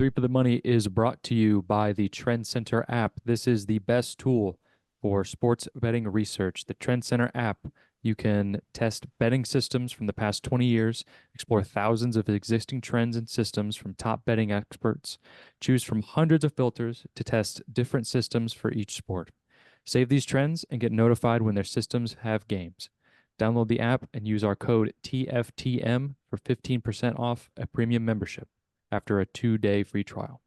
Three for the Money is brought to you by the Trend Center app. This is the best tool for sports betting research. The Trend Center app, you can test betting systems from the past 20 years, explore thousands of existing trends and systems from top betting experts, choose from hundreds of filters to test different systems for each sport. Save these trends and get notified when their systems have games. Download the app and use our code TFTM for 15% off a premium membership after a 2-day free trial.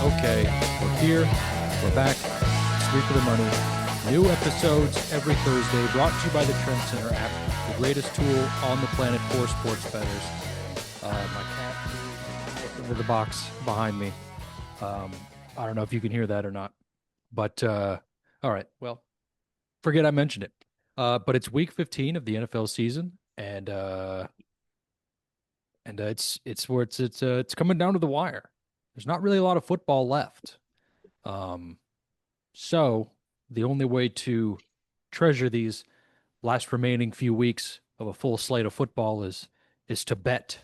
Okay. We're here. We're back. It's Three for the Money. New episodes every Thursday, brought to you by the Trend Center app, the greatest tool on the planet for sports bettors. My cat moved into the box behind me. I don't know if you can hear that or not, but all right. Well, forget I mentioned it. But it's week 15 of the NFL season, and it's where it's coming down to the wire. There's not really a lot of football left. So the only way to treasure these last remaining few weeks of a full slate of football is to bet.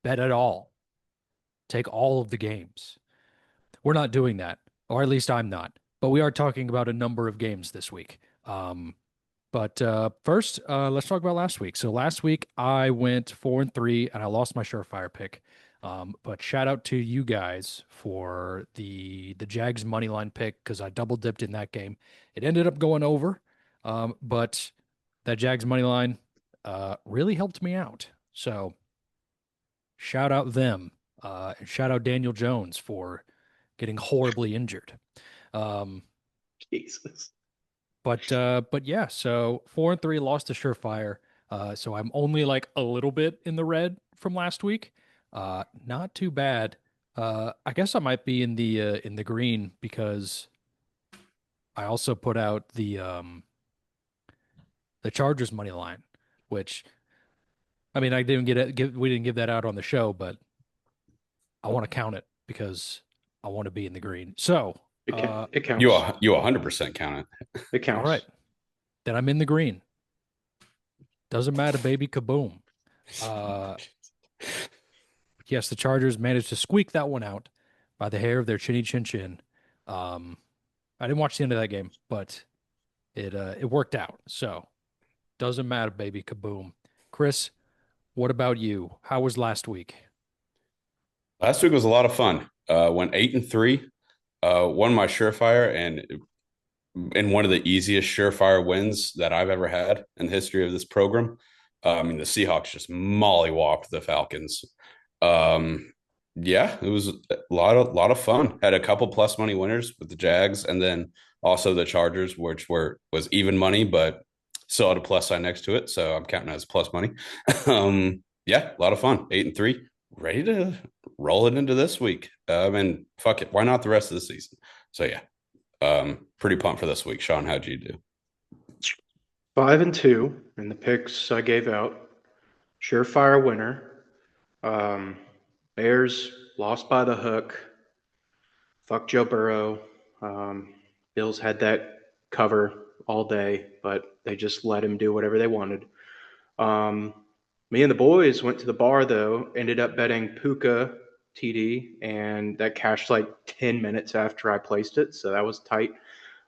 Bet it all. Take all of the games. We're not doing that, or at least I'm not. But we are talking about a number of games this week. But first, let's talk about last week. So last week I went 4-3, and I lost my surefire pick. But shout out to you guys for the Jags money line pick, because I double dipped in that game. It ended up going over, but that Jags money line really helped me out. So shout out them, and shout out Daniel Jones for getting horribly injured. Jesus. But yeah, so 4-3, lost to surefire. So I'm only like a little bit in the red from last week. Not too bad. I guess I might be in the green because I also put out the Chargers money line, which I mean I didn't we didn't give that out on the show, but I want to count it because I want to be in the green. So It counts. You 100% count it. It counts. all right, then I'm in the green. Doesn't matter, baby. Kaboom. Yes, the Chargers managed to squeak that one out by the hair of their chinny chin chin. I didn't watch the end of that game, but it worked out. So doesn't matter, baby. Kaboom. Chris, what about you? How was last week? Last week was a lot of fun. Went 8-3, won my surefire, and in one of the easiest surefire wins that I've ever had in the history of this program. I mean, the Seahawks just mollywopped the Falcons. Yeah, it was a lot of fun. Had a couple plus money winners with the Jags, and then also the Chargers, which was even money, but still had a plus sign next to it. So I'm counting it as plus money. Yeah, a lot of fun. 8-3, ready to roll it into this week. And fuck it, why not the rest of the season? So yeah, pretty pumped for this week. Sean, how'd you do? 5-2 in the picks I gave out. Surefire winner. Bears lost by the hook. Fuck Joe Burrow. Bills had that cover all day, but they just let him do whatever they wanted. Me and the boys went to the bar, though, ended up betting Puka TD, and that cashed like 10 minutes after I placed it, so that was tight.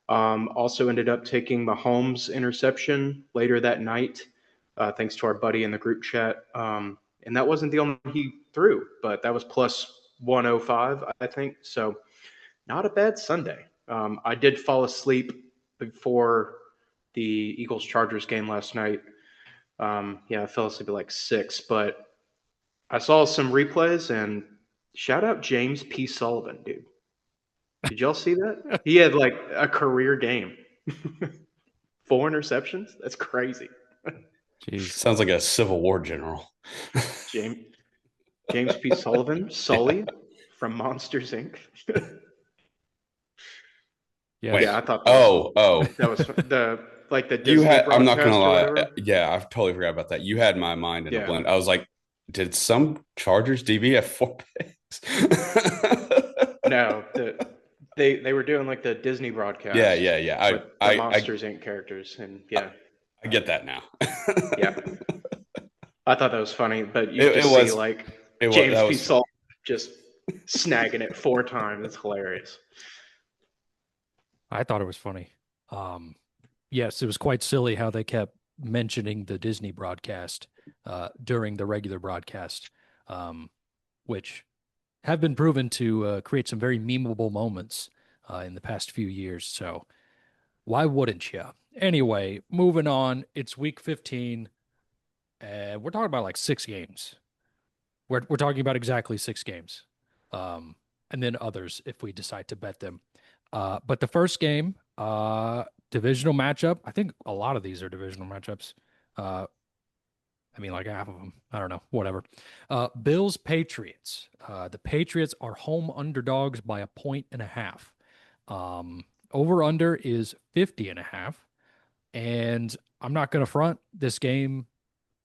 Also ended up taking Mahomes interception later that night, thanks to our buddy in the group chat. And that wasn't the only one he threw, but that was plus 105, I think. So not a bad Sunday. I did fall asleep before the Eagles-Chargers game last night. I fell asleep at like 6, but I saw some replays, and shout out James P. Sullivan, dude. Did y'all see that? He had like a career game. 4 interceptions? That's crazy. Jeez. Sounds like a Civil War general. James P. Sullivan, Sully from Monsters Inc. Yeah, I thought that was the Disney I'm not gonna broadcast or lie. whatever. Yeah, I've totally forgot about that. You had my mind in a blend. I was like, Did some Chargers DB have 4 picks? No, they were doing like the Disney broadcast Yeah. with the Monsters Inc. characters, and yeah, I get that now. yeah. I thought that was funny, but you It, it just see was like it was James that P. was Salt just snagging it 4 times. It's hilarious. I thought it was funny. Um, yes, it was quite silly how they kept mentioning the Disney broadcast during the regular broadcast, which have been proven to create some very memeable moments in the past few years. So why wouldn't you? Anyway, moving on. It's week 15, and we're talking about like 6 games. We're talking about exactly 6 games, and then others if we decide to bet them. But the first game, divisional matchup. I think a lot of these are divisional matchups. Uh, I mean, like half of them. I don't know. Whatever. Bills Patriots. The Patriots are home underdogs by 1.5 points. Over under is 50.5. And I'm not going to front. This game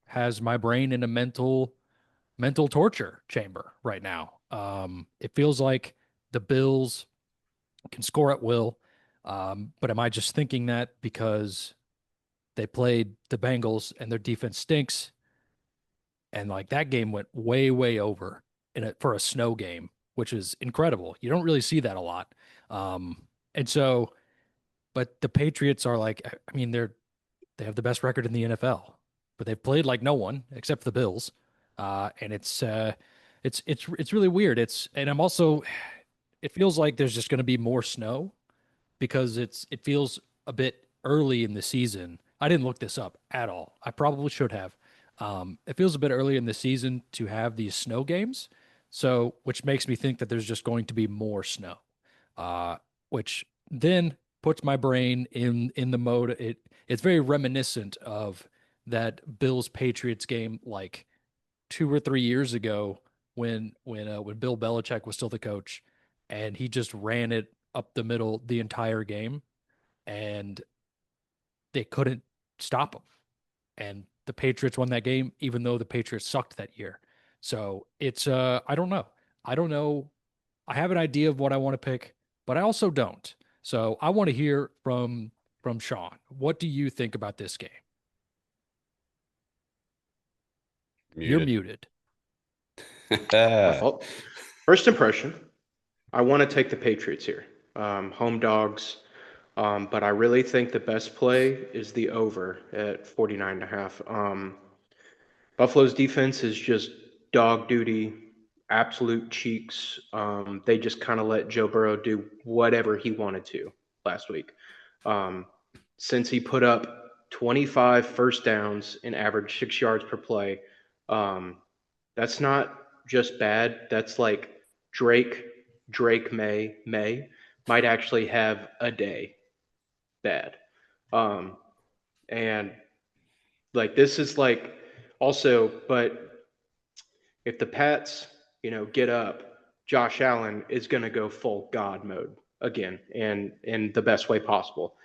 has my brain in a mental torture chamber right now. It feels like the Bills can score at will. But am I just thinking that because they played the Bengals and their defense stinks? And like that game went way over for a snow game, which is incredible. You don't really see that a lot. And so, but the Patriots are like, I mean, they have the best record in the NFL, but they've played like no one except the Bills. And it's really weird. And I'm also, it feels like there's just going to be more snow because it feels a bit early in the season. I didn't look this up at all. I probably should have. It feels a bit early in the season to have these snow games, so which makes me think that there's just going to be more snow, which then puts my brain in the mode. It's very reminiscent of that Bills Patriots game like 2 or 3 years ago when Bill Belichick was still the coach, and he just ran it up the middle the entire game, and they couldn't stop him. And the Patriots won that game, even though the Patriots sucked that year. So it's I don't know. I don't know. I have an idea of what I want to pick, but I also don't. So I want to hear from Sean. What do you think about this game? You're muted. muted. My fault. First impression, I want to take the Patriots here. Home dogs. But I really think the best play is the over at 49.5. Buffalo's defense is just dog duty, absolute cheeks. They just kind of let Joe Burrow do whatever he wanted to last week. Um, since he put up 25 first downs and averaged 6 yards per play, um, that's not just bad. That's like Drake, May might actually have a day bad. Um, and like this is like also, but if the Pats, get up, Josh Allen is going to go full God mode again, and in the best way possible.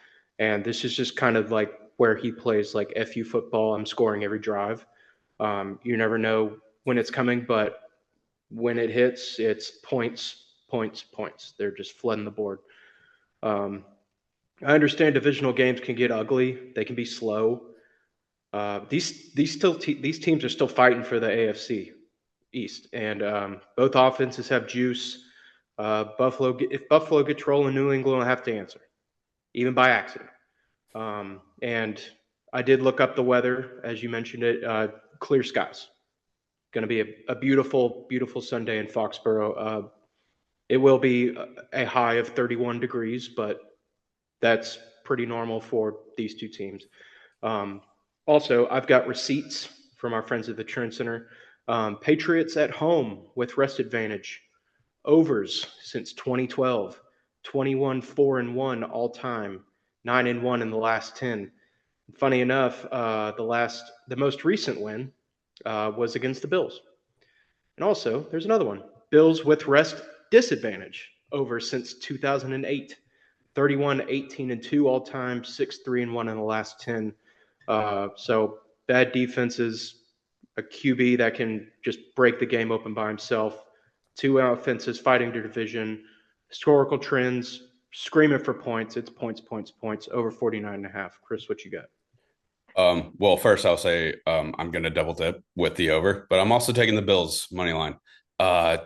And this is just kind of like where he plays like FU football. I'm scoring every drive. You never know when it's coming, but when it hits, it's points, points, points. They're just flooding the board. Um, I understand divisional games can get ugly. They can be slow. These teams are still fighting for the AFC East, and both offenses have juice. If Buffalo gets rolling, New England will have to answer, even by accident. And I did look up the weather, as you mentioned it. Clear skies. Going to be a beautiful, beautiful Sunday in Foxborough. It will be a high of 31 degrees, but that's pretty normal for these two teams. Also, I've got receipts from our friends at the Trend Center. Patriots at home with rest advantage. Overs since 2012. 21-4-1 all time. 9-1 in the last 10. Funny enough, the most recent win was against the Bills. And also, there's another one. Bills with rest disadvantage. Over since 2008. 31-18-2 all time. 6-3-1 in the last 10. So bad defenses a QB that can just break the game open by himself. Two offenses fighting their division, historical trends, screaming for points. It's points, over 49.5. Chris, what you got? Well, first I'll say I'm going to double dip with the over, but I'm also taking the Bills money line. Uh,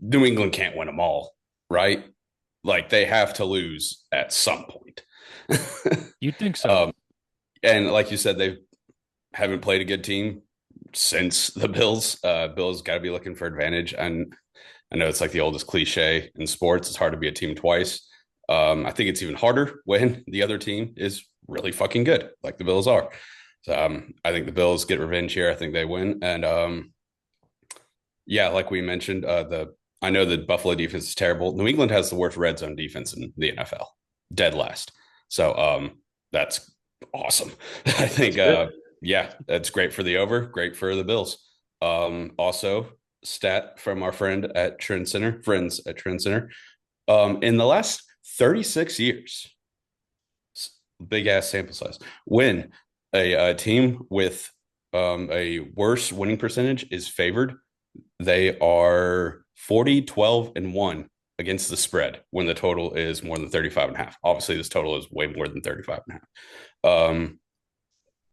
New England can't win them all, right? Like they have to lose at some point. You'd think so. And like you said, they haven't played a good team since the Bills. Bills got to be looking for advantage, and I know it's like the oldest cliche in sports. It's hard to be a team twice. I think it's even harder when the other team is really fucking good, like the Bills are. So I think the Bills get revenge here. I think they win, and yeah, like we mentioned, I know the Buffalo defense is terrible. New England has the worst red zone defense in the NFL, dead last. So that's awesome. I think yeah, that's great for the over, great for the Bills. Also, stat from our friends at Trend Center. In the last 36 years, big ass sample size, when a team with a worse winning percentage is favored, they are 40, 12, and 1 against the spread when the total is more than 35.5. Obviously, this total is way more than 35.5.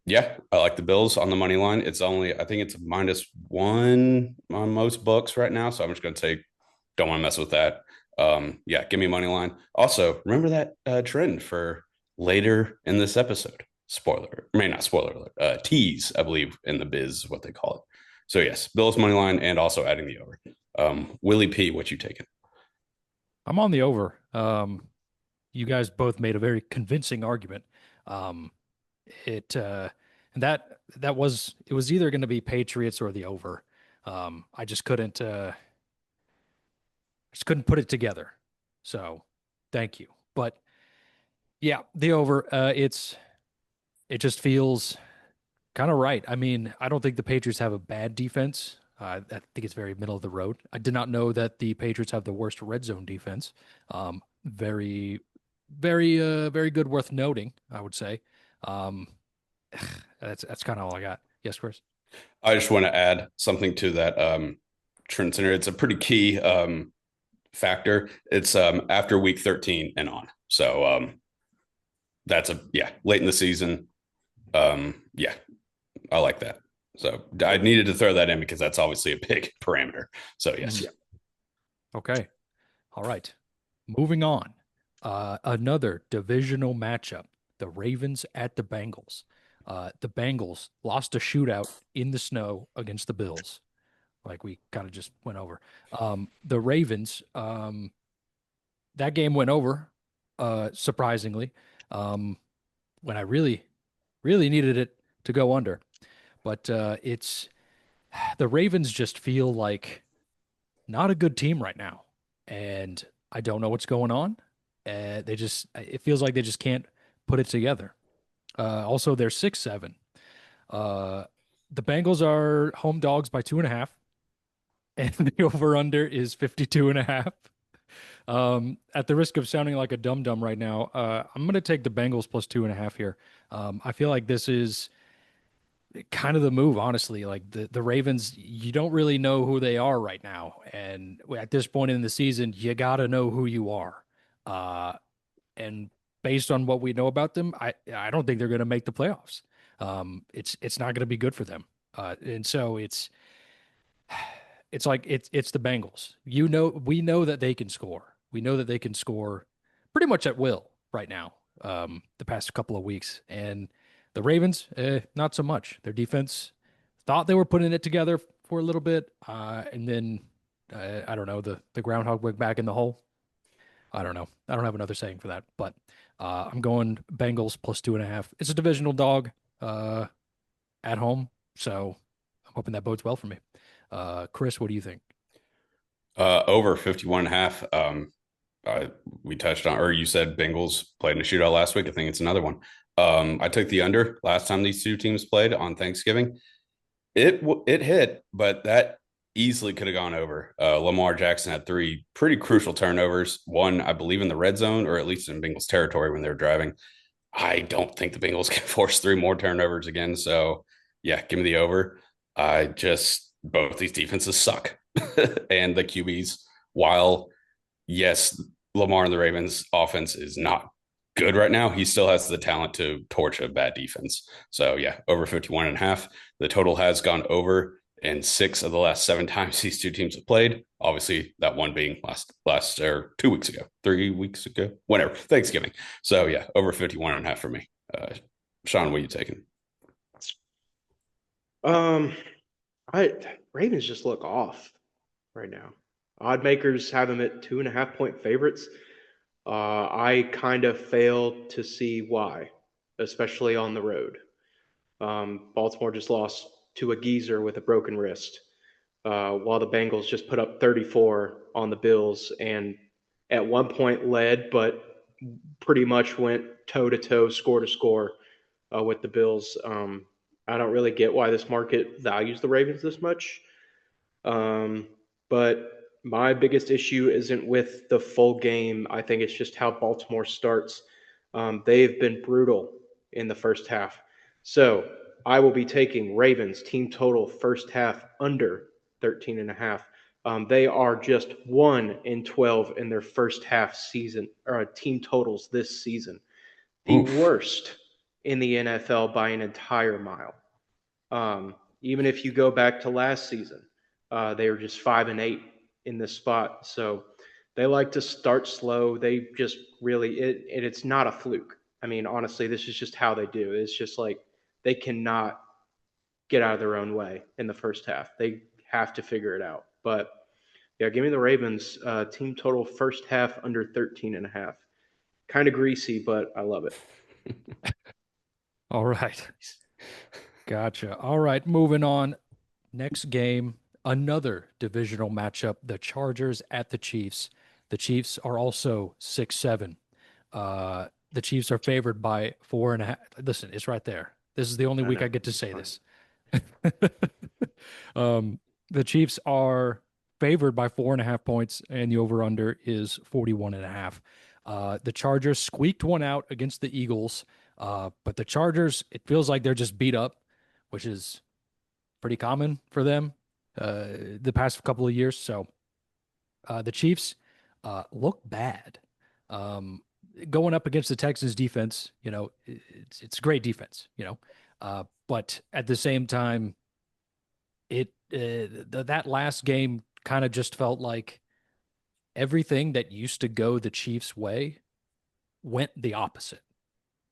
Yeah, I like the Bills on the money line. It's only, I think it's -1 on most books right now. So I'm just going to take, don't want to mess with that. Yeah, give me money line. Also, remember that trend for later in this episode. Spoiler, I mean, not spoiler alert, tease, I believe, in the biz is what they call it. So yes, Bills money line and also adding the over. Willie P, what you taking? I'm on the over. You guys both made a very convincing argument. And that was, it was either going to be Patriots or the over. I just couldn't put it together. So thank you. But yeah, the over, it just feels kind of right. I mean, I don't think the Patriots have a bad defense. I think it's very middle of the road. I did not know that the Patriots have the worst red zone defense. Very, very good, worth noting, I would say. That's kind of all I got. Yes, Chris. I just want to add something to that Trent Center. It's a pretty key factor. It's after week 13 and on. So that's late in the season. Yeah, I like that. So I needed to throw that in because that's obviously a big parameter. So yes. Yeah. Okay. All right. Moving on. Another divisional matchup. The Ravens at the Bengals. The Bengals lost a shootout in the snow against the Bills, like we kind of just went over. The Ravens, that game went over, surprisingly, when I really, really needed it to go under. But it's the Ravens just feel like not a good team right now, and I don't know what's going on. It feels like they just can't put it together. Also, they're 6-7. The Bengals are home dogs by 2.5, and the over/under is 52.5. At the risk of sounding like a dum-dum right now, I'm going to take the Bengals plus 2.5 here. I feel like this is kind of the move, honestly. Like the Ravens, you don't really know who they are right now, and at this point in the season, you got to know who you are. And based on what we know about them, I don't think they're going to make the playoffs. It's not going to be good for them. And so it's the Bengals. We know that they can score. We know that they can score pretty much at will right now. The past couple of weeks, and the Ravens, not so much. Their defense thought they were putting it together for a little bit, and then I don't know, the groundhog went back in the hole. I don't know. I don't have another saying for that, but I'm going Bengals plus 2.5. It's a divisional dog at home, so I'm hoping that bodes well for me. Chris, what do you think? Over 51.5. We touched on, or you said Bengals played in a shootout last week. I think it's another one. I took the under last time these two teams played on Thanksgiving. It hit, but that easily could have gone over. Lamar Jackson had 3 pretty crucial turnovers. One, I believe, in the red zone, or at least in Bengals territory when they were driving. I don't think the Bengals can force 3 more turnovers again. So, yeah, give me the over. Both these defenses suck. And the QBs, while yes, Lamar and the Ravens offense is not good right now, he still has the talent to torch a bad defense. So yeah, over 51.5. The total has gone over in 6 of the last 7 times these two teams have played. Obviously, that one being last or 2 weeks ago, 3 weeks ago, whenever, Thanksgiving. So yeah, over 51.5 for me. Sean, what are you taking? I Ravens just look off right now. Odd makers have them at 2.5-point favorites. I kind of fail to see why, especially on the road. Baltimore just lost to a geezer with a broken wrist, while the Bengals just put up 34 on the Bills and at one point led, but pretty much went toe to toe, score to score with the Bills. I don't really get why this market values the Ravens this much. But my biggest issue isn't with the full game. I think it's just how Baltimore starts. They've been brutal in the first half. So I will be taking Ravens team total first half under 13.5. They are just 1-12 in their first half season or team totals this season. The Oof. worst in the NFL by an entire mile. Even if you go back to last season, they were just 5-8 in this spot. So they like to start slow. They just really it's not a fluke. I mean, honestly, this is just how they do. It's just like they cannot get out of their own way in the first half. They have to figure it out. But yeah, give me the Ravens team total first half under 13.5. Kind of greasy, but I love it. All right. Gotcha. All right, moving on. Next game, another divisional matchup, the Chargers at the Chiefs. The Chiefs are also 6-7. The Chiefs are favored by 4.5. Listen, it's right there. This is the only I week know. I get to It's say fine. this. The Chiefs are favored by 4.5 points, and the over-under is 41.5. The Chargers squeaked one out against the Eagles, but the Chargers, it feels like they're just beat up, which is pretty common for them the past couple of years. So the Chiefs look bad. Going up against the Texans defense, it's great defense, but at the same time, that last game kind of just felt like everything that used to go the Chiefs' way went the opposite.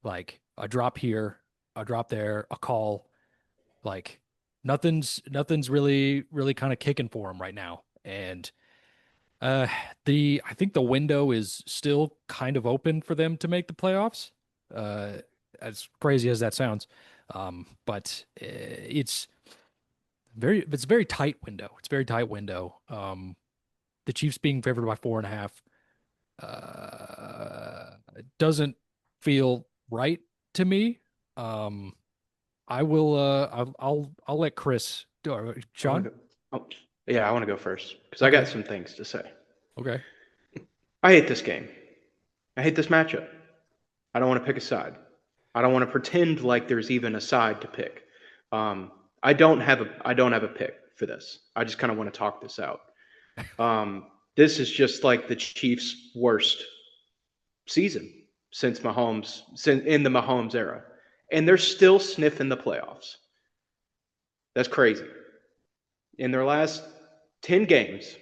Like a drop here, a drop there, a call. Like nothing's really kind of kicking for them right now. And uh I think the window is still kind of open for them to make the playoffs. Uh as crazy as that sounds. But it's a very tight window. It's a very tight window. The Chiefs being favored by 4.5 it doesn't feel right to me. Um I will I'll let Chris I want Sean. to go. Oh, yeah, I want to go first because I Okay. got some things to say. Okay. I hate this game. I hate this matchup. I don't want to pick a side. I don't want to pretend like there's even a side to pick. Um, I don't have a pick for this. I just kind of want to talk this out. This is just like the Chiefs' worst season since in the Mahomes era, and they're still sniffing the playoffs. That's crazy. In their last 10 games,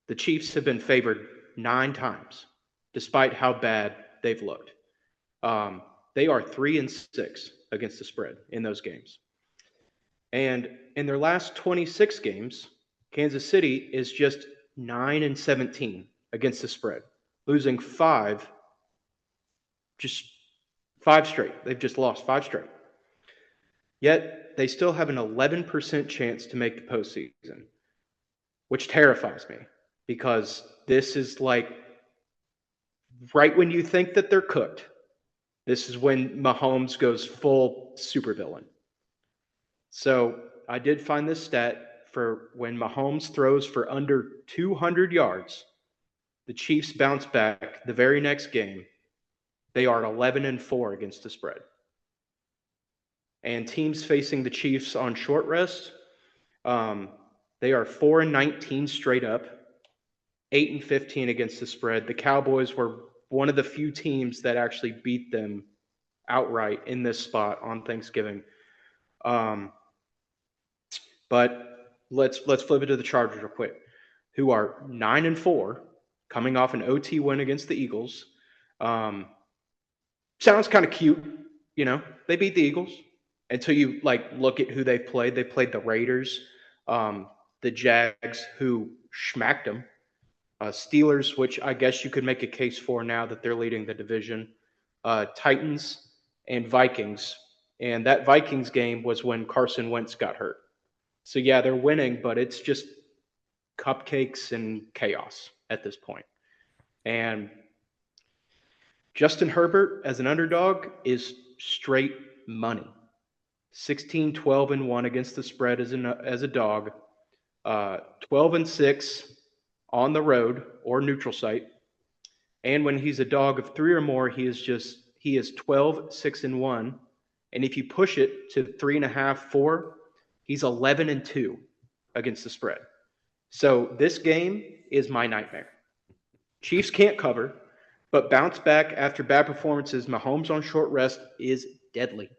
the Chiefs have been favored 9 times, despite how bad they've looked. They are 3-6 against the spread in those games. And in their last 26 games, Kansas City is just 9-17 against the spread, losing just five straight. They've just lost 5 straight. Yet they still have an 11% chance to make the postseason, which terrifies me because this is like right when you think that they're cooked. This is when Mahomes goes full supervillain. So I did find this stat for when Mahomes throws for under 200 yards, the Chiefs bounce back the very next game. They are 11-4 against the spread. And teams facing the Chiefs on short rest, Um, they are 4-19 straight up, 8-15 against the spread. The Cowboys were one of the few teams that actually beat them outright in this spot on Thanksgiving. But let's flip it to the Chargers real quick, who are 9-4, coming off an OT win against the Eagles. Sounds kind of cute, They beat the Eagles until you look at who they played. They played the Raiders, the Jags, who smacked them, Steelers, which I guess you could make a case for now that they're leading the division, Titans, and Vikings. And that Vikings game was when Carson Wentz got hurt. So yeah, they're winning, but it's just cupcakes and chaos at this point. And Justin Herbert as an underdog is straight money. 16-12-1 against the spread as a dog. 12-6 on the road or neutral site. And when he's a dog of 3 or more, he is 12-6-1. And if you push it to 3.5, 4, he's 11-2 against the spread. So this game is my nightmare. Chiefs can't cover, but bounce back after bad performances. Mahomes on short rest is deadly.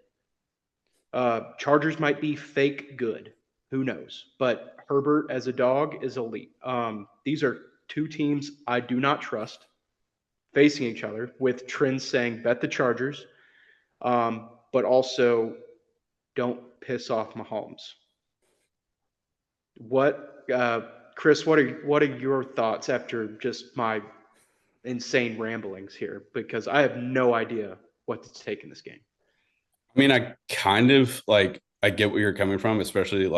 Chargers might be fake good. Who knows? But Herbert as a dog is elite. These are two teams I do not trust facing each other, with trends saying bet the Chargers, but also don't piss off Mahomes. Chris, what are your thoughts after just my insane ramblings here? Because I have no idea what to take in this game. I mean, I kind of I get where you're coming from, especially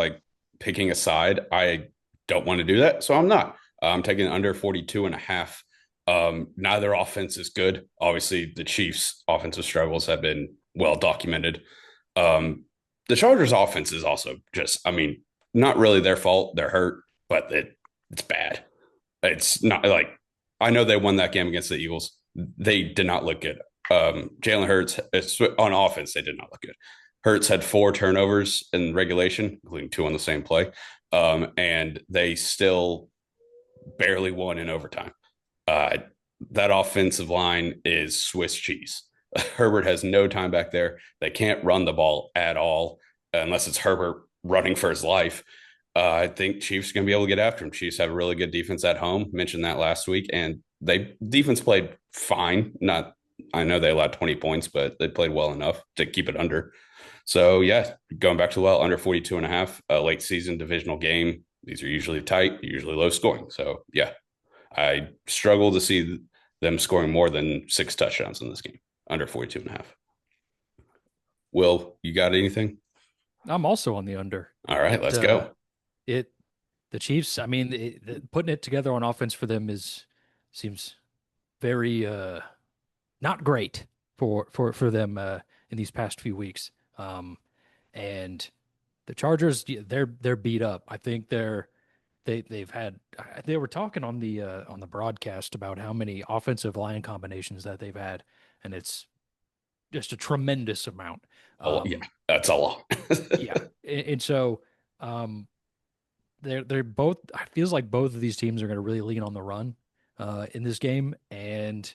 picking a side. I don't want to do that, so I'm not. I'm taking under 42.5. Neither offense is good. Obviously, the Chiefs' offensive struggles have been well documented. The Chargers' offense is also not really their fault. They're hurt, but it's bad. It's not I know they won that game against the Eagles. They did not look good. Jalen Hurts on offense, they did not look good. Hurts had 4 turnovers in regulation, including 2 on the same play. And they still barely won in overtime. That offensive line is Swiss cheese. Herbert has no time back there. They can't run the ball at all unless it's Herbert running for his life. I think Chiefs are going to be able to get after him. Chiefs have a really good defense at home. Mentioned that last week, and defense played fine. I know they allowed 20 points, but they played well enough to keep it under. So yeah, going back to under 42.5, a late season divisional game. These are usually tight, usually low scoring. So yeah, I struggle to see them scoring more than 6 touchdowns in this game, under 42.5. Will, you got anything? I'm also on the under. All right, let's go. The Chiefs, I mean, putting it together on offense for them seems very not great for them in these past few weeks. And the Chargers, they're beat up. I think they've had. They were talking on the broadcast about how many offensive line combinations that they've had, and it's just a tremendous amount. Yeah, that's a lot. Yeah, and so they're both. It feels like both of these teams are going to really lean on the run in this game, and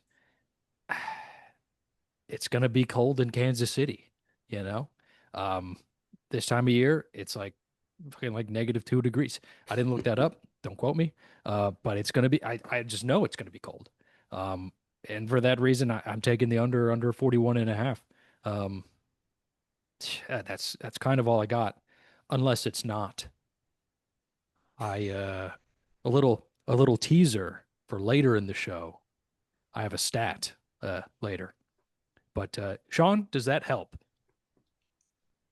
it's going to be cold in Kansas City. This time of year, it's fucking -2 degrees. I didn't look that up. Don't quote me. But it's going to be. I just know it's going to be cold. And for that reason, I'm taking the under 41.5. That's kind of all I got, unless it's not. A little teaser for later in the show. I have a stat later, but Sean, does that help?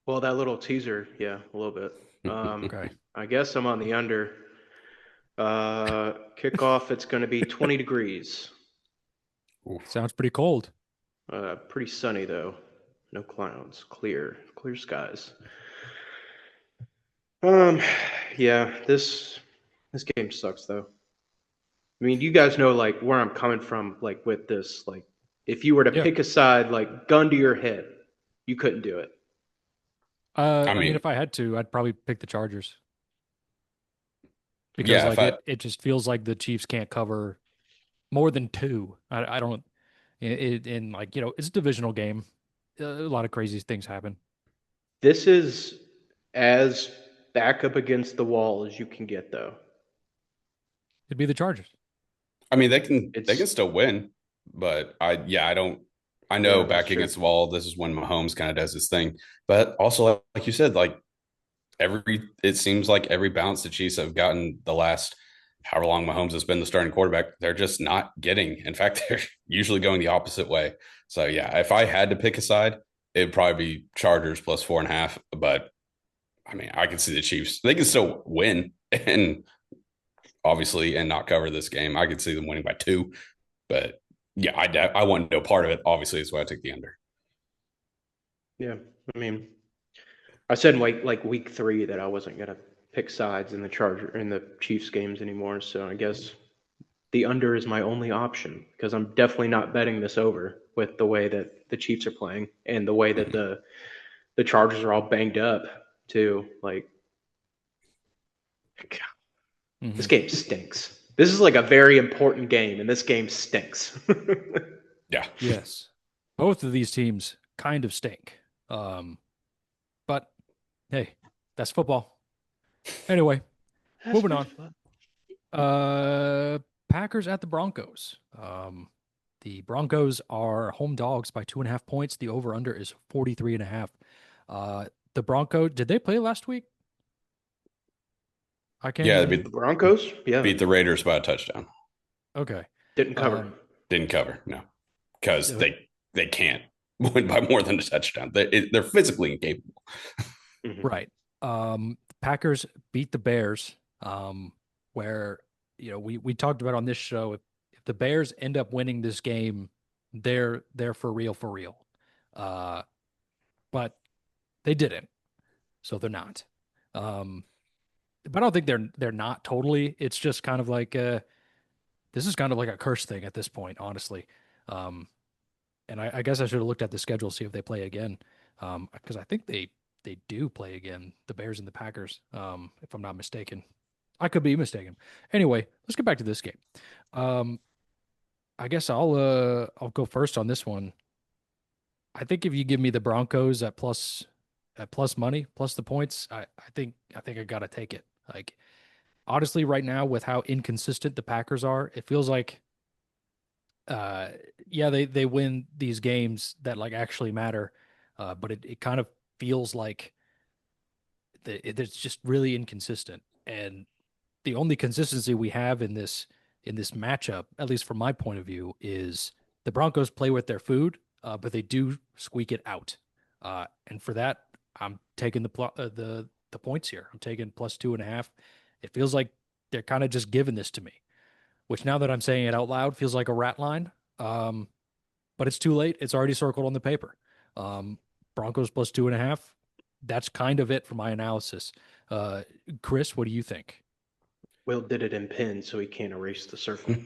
Well, that little teaser, yeah, a little bit. Okay. I guess I'm on the under. Kickoff, it's going to be 20 degrees. Sounds pretty cold. Pretty sunny though. No clouds. Clear skies. Yeah, this game sucks though. I mean, you guys know where I'm coming from with this. If you were to pick a side, gun to your head, you couldn't do it. I mean, if I had to, I'd probably pick the Chargers. because Yeah, if like I it just feels like the Chiefs can't cover more than two. I don't in like it's a divisional game. A lot of crazy things happen. This is as back up against the wall as you can get, though. It'd be the Chargers. I mean they can It's still win, but I don't I know yeah, that's back true. against the wall, this is when Mahomes kind of does his thing. But also like you said, like it seems like every bounce the Chiefs have gotten the last however long Mahomes has been the starting quarterback, they're just not getting. In fact, they're usually going the opposite way. So yeah, if I had to pick a side, it'd probably be Chargers plus 4.5. But I mean, I can see the Chiefs. They can still win and obviously and not cover this game. I could see them winning by 2. But yeah, I want no part of it. Obviously, that's why I take the under. Yeah, I mean, I said in like week 3 that I wasn't gonna pick sides in the Charger in the Chiefs games anymore. So I guess the under is my only option because I'm definitely not betting this over with the way that the Chiefs are playing and the way that Mhm. the Chargers are all banged up too. Like, God, this Hmm. game stinks. This is like a very important game, and this game stinks. Yeah. Yes, both of these teams kind of stink. But hey, that's football. Anyway, That's moving on. football. Uh, Packers at the Broncos. The Broncos are home dogs by 2.5 points. The over under is 43.5. The Broncos, did they play last week? I can't Yeah, they even. The Broncos, yeah, beat the Raiders by a touchdown. Okay. didn't cover. Um, Didn't cover, no, because the- they can't win by more than a touchdown. They're physically incapable. Mhm. right. Packers beat the Bears. Where we talked about on this show, if the Bears end up winning this game, they're for real, for real. Uh, but they didn't, so they're not. Um, but I don't think they're not totally. It's just kind of like this is kind of like a curse thing at this point, honestly. Um, and I guess I should have looked at the schedule, see if they play again. Because I think they do play again, the Bears and the Packers, if I'm not mistaken. I could be mistaken. Anyway, let's get back to this game. Um, I guess I'll go first on this one. I think if you give me the Broncos at plus money, plus the points, I think I gotta take it. Like honestly, right now with how inconsistent the Packers are, it feels like uh yeah, they win these games that like actually matter. But it kind of feels like it's just really inconsistent. And the only consistency we have in this matchup, at least from my point of view, is the Broncos play with their food, but they do squeak it out. And for that, I'm taking the points here. I'm taking plus 2.5. It feels like they're kind of just giving this to me, which now that I'm saying it out loud feels like a rat line. Um, but it's too late. It's already circled on the paper. Um, Broncos plus 2.5. That's kind of it for my analysis. Uh, Chris, what do you think? Will did it in pin, so he can't erase the circle.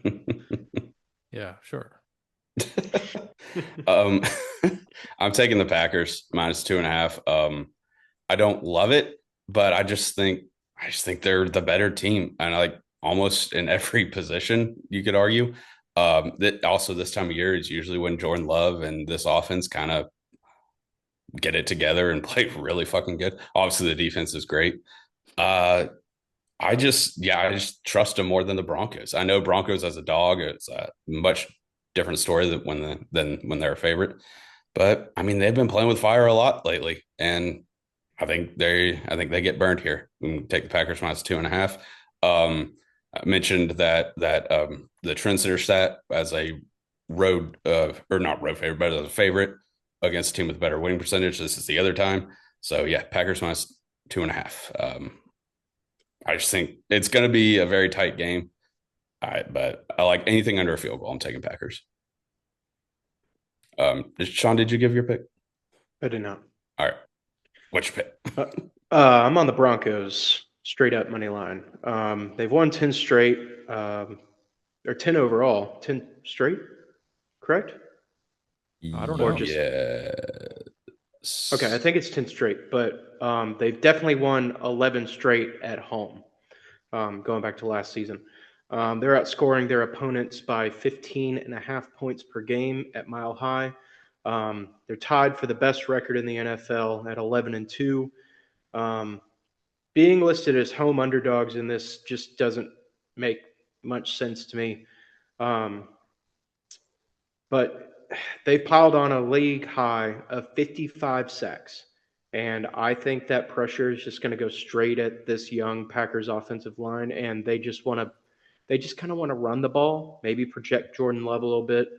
Yeah, sure. um, I'm taking the Packers minus 2.5. I don't love it, but I just think they're the better team, and like almost in every position you could argue. That also this time of year is usually when Jordan Love and this offense kind of get it together and play really fucking good. Obviously, the defense is great. Uh, I just trust them more than the Broncos. I know Broncos as a dog, it's a much different story than when they're a favorite. But I mean, they've been playing with fire a lot lately, and I think they get burned here. We can take the Packers minus 2.5. I mentioned that the trendsetter stat as a road or not road favorite, but as a favorite against a team with better winning percentage. This is the other time. So yeah, Packers minus 2.5. I just think it's going to be a very tight game. But I like anything under a field goal. I'm taking Packers. Sean, did you give your pick? I did not. All right, what's your pick? Uh, I'm on the Broncos, straight up money line. They've won 10 straight, or 10 overall, 10 straight, correct? I don't Or know. just, Yes. okay, I think it's 10 straight, but they've definitely won 11 straight at home. going back to last season. They're outscoring their opponents by 15.5 points per game at Mile High. They're tied for the best record in the NFL at 11-2. Being listed as home underdogs in this just doesn't make much sense to me. But they've piled on a league high of 55 sacks. And I think that pressure is just going to go straight at this young Packers offensive line. And they just kind of want to run the ball, maybe project Jordan Love a little bit.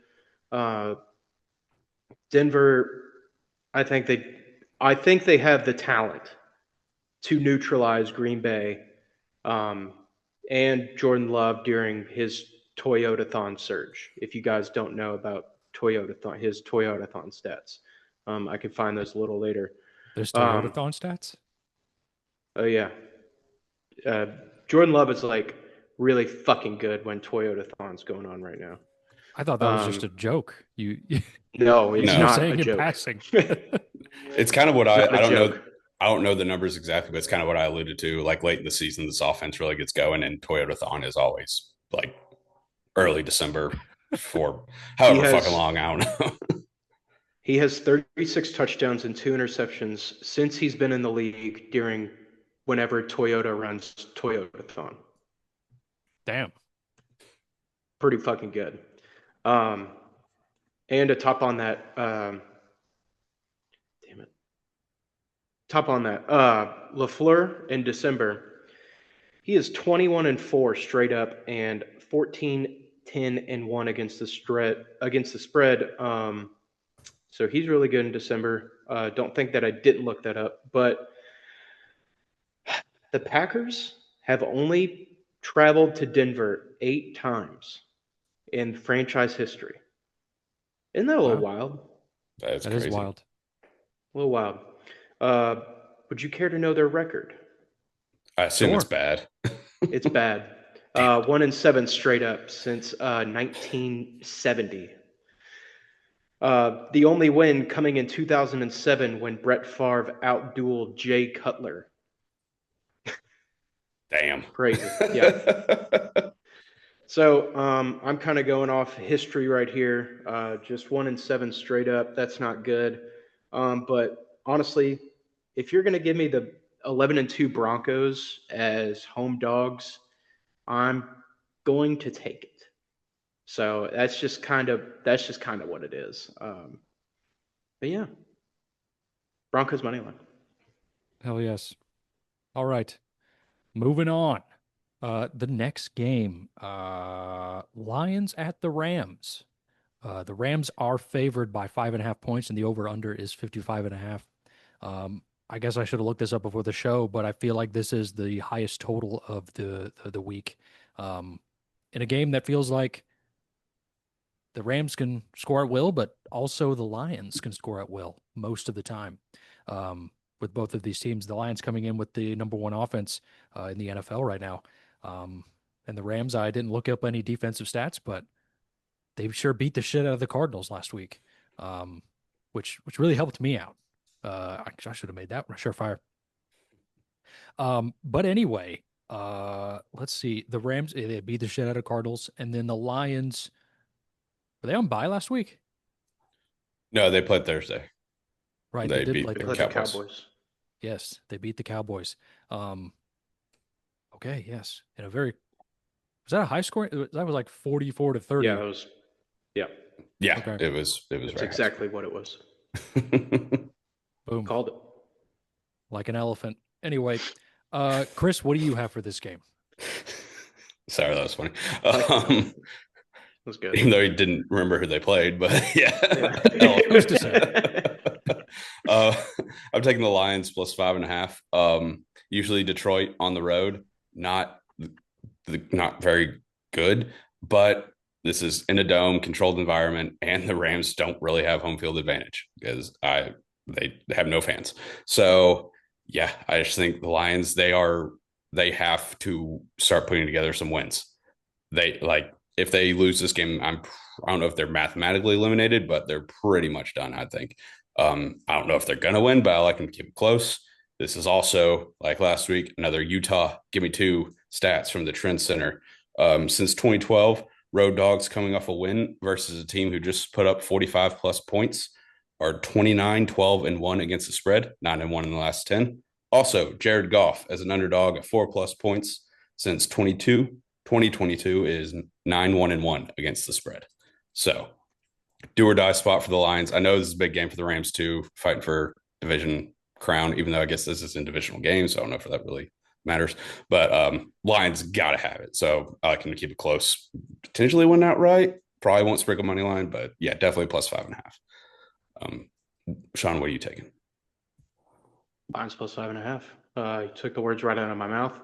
Denver, I think they have the talent to neutralize Green Bay and Jordan Love during his Toyota-thon surge. If you guys don't know about his Toyota-thon stats, I can find those a little later. There's Toyota-thon stats? Oh, yeah. Jordan Love is like really fucking good when Toyota-thon's going on right now. I thought that was just a joke. No, it's No. not saying a in joke. passing. It's kind of what It's I not a don't know. joke. I don't know the numbers exactly, but it's kind of what I alluded to. Like late in the season, this offense really gets going, and Toyota-thon is always like early December for however fucking long. I don't know. He has 36 touchdowns and 2 interceptions since he's been in the league during whenever Toyota runs Toyota-thon. Damn. Pretty fucking good. And to top on that, LaFleur in December, he is 21-4 straight up and 14-10-1 against the spread. So he's really good in December. Don't think that I didn't look that up, but the Packers have only traveled to Denver 8 times in franchise history. Isn't that a little wild? That That is wild. A little wild. Would you care to know their record? I assume Sure. it's bad. It's bad. 1-7 straight up since 1970. The only win coming in 2007 when Brett Favre outdueled Jay Cutler. Damn. Crazy. Yeah. So I'm kind of going off history right here. Just 1-7 straight up. That's not good. But honestly, if you're going to give me the 11-2 Broncos as home dogs, I'm going to take it. So that's just kind of what it is. But yeah, Broncos money line. Hell yes. All right. Moving on. The next game, Lions at the Rams. The Rams are favored by 5.5 points, and the over/under is 55.5. I guess I should have looked this up before the show, but I feel like this is the highest total of the week. In a game that feels like the Rams can score at will, but also the Lions can score at will most of the time. With both of these teams, the Lions coming in with the number 1 offense in the NFL right now. And the Rams, I didn't look up any defensive stats, but they sure beat the shit out of the Cardinals last week, which really helped me out. I should have made that one a surefire. But anyway, let's see. The Rams, they beat the shit out of Cardinals, and then the Lions, were they on bye last week? No, they played Thursday. Right, They they did beat play the Thursday. The Cowboys. Cowboys. Yes, they beat the Cowboys. Okay, yes. In a very, was that a high score? That was like 44-30. Yeah, it was. Yeah, Yeah, Okay. it was that's very exactly what it was. Boom. Called it. Like an elephant. Anyway, Chris, what do you have for this game? Sorry, that was funny. It was good. Even though he didn't remember who they played, but yeah. Who's to say? I'm taking the Lions plus 5.5. Usually Detroit on the road, not very good, but this is in a dome, controlled environment, and the Rams don't really have home field advantage because they have no fans. So yeah, I just think the Lions they have to start putting together some wins. If they lose this game, I don't know if they're mathematically eliminated, but they're pretty much done, I think. I don't know if they're going to win, but I like them to keep it close. This is also, like last week, another Utah, give me 2 stats from the Trend Center. Since 2012, Road Dogs coming off a win versus a team who just put up 45 plus points are 29, 12, and 1 against the spread, 9 and 1 in the last 10. Also, Jared Goff as an underdog at 4 plus points since 2022 is 9, 1, and 1 against the spread. So, do or die spot for the Lions. I know this is a big game for the Rams too, fighting for division crown, even though I guess this is in divisional games. So I don't know if that really matters. But Lions got to have it. So I like them to keep it close. Potentially win outright. Probably won't sprinkle money line, but yeah, definitely plus 5.5. Sean, what are you taking? Lions plus 5.5. You took the words right out of my mouth.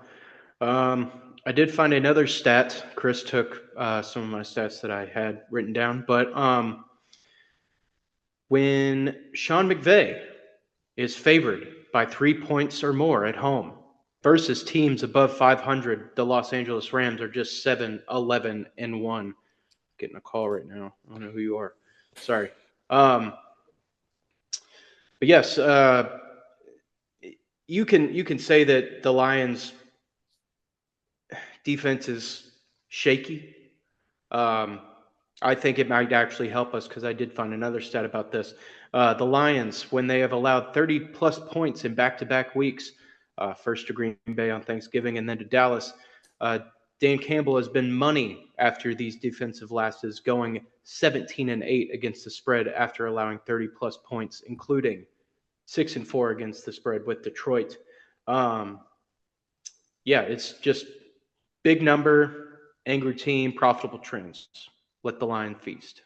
I did find another stat. Chris took some of my stats that I had written down, but when Sean McVay is favored by 3 points or more at home versus teams above 500, the Los Angeles Rams are just 7, 11, and 1. Getting a call right now. I don't know who you are. Sorry. But yes, you can say that the Lions defense is shaky. I think it might actually help us because I did find another stat about this. The Lions, when they have allowed 30 plus points in back-to-back weeks, first to Green Bay on Thanksgiving and then to Dallas, Dan Campbell has been money after these defensive lapses, going 17-8 against the spread after allowing 30 plus points, including 6-4 against the spread with Detroit. Yeah, it's just big number, angry team, profitable trends. Let the Lion feast.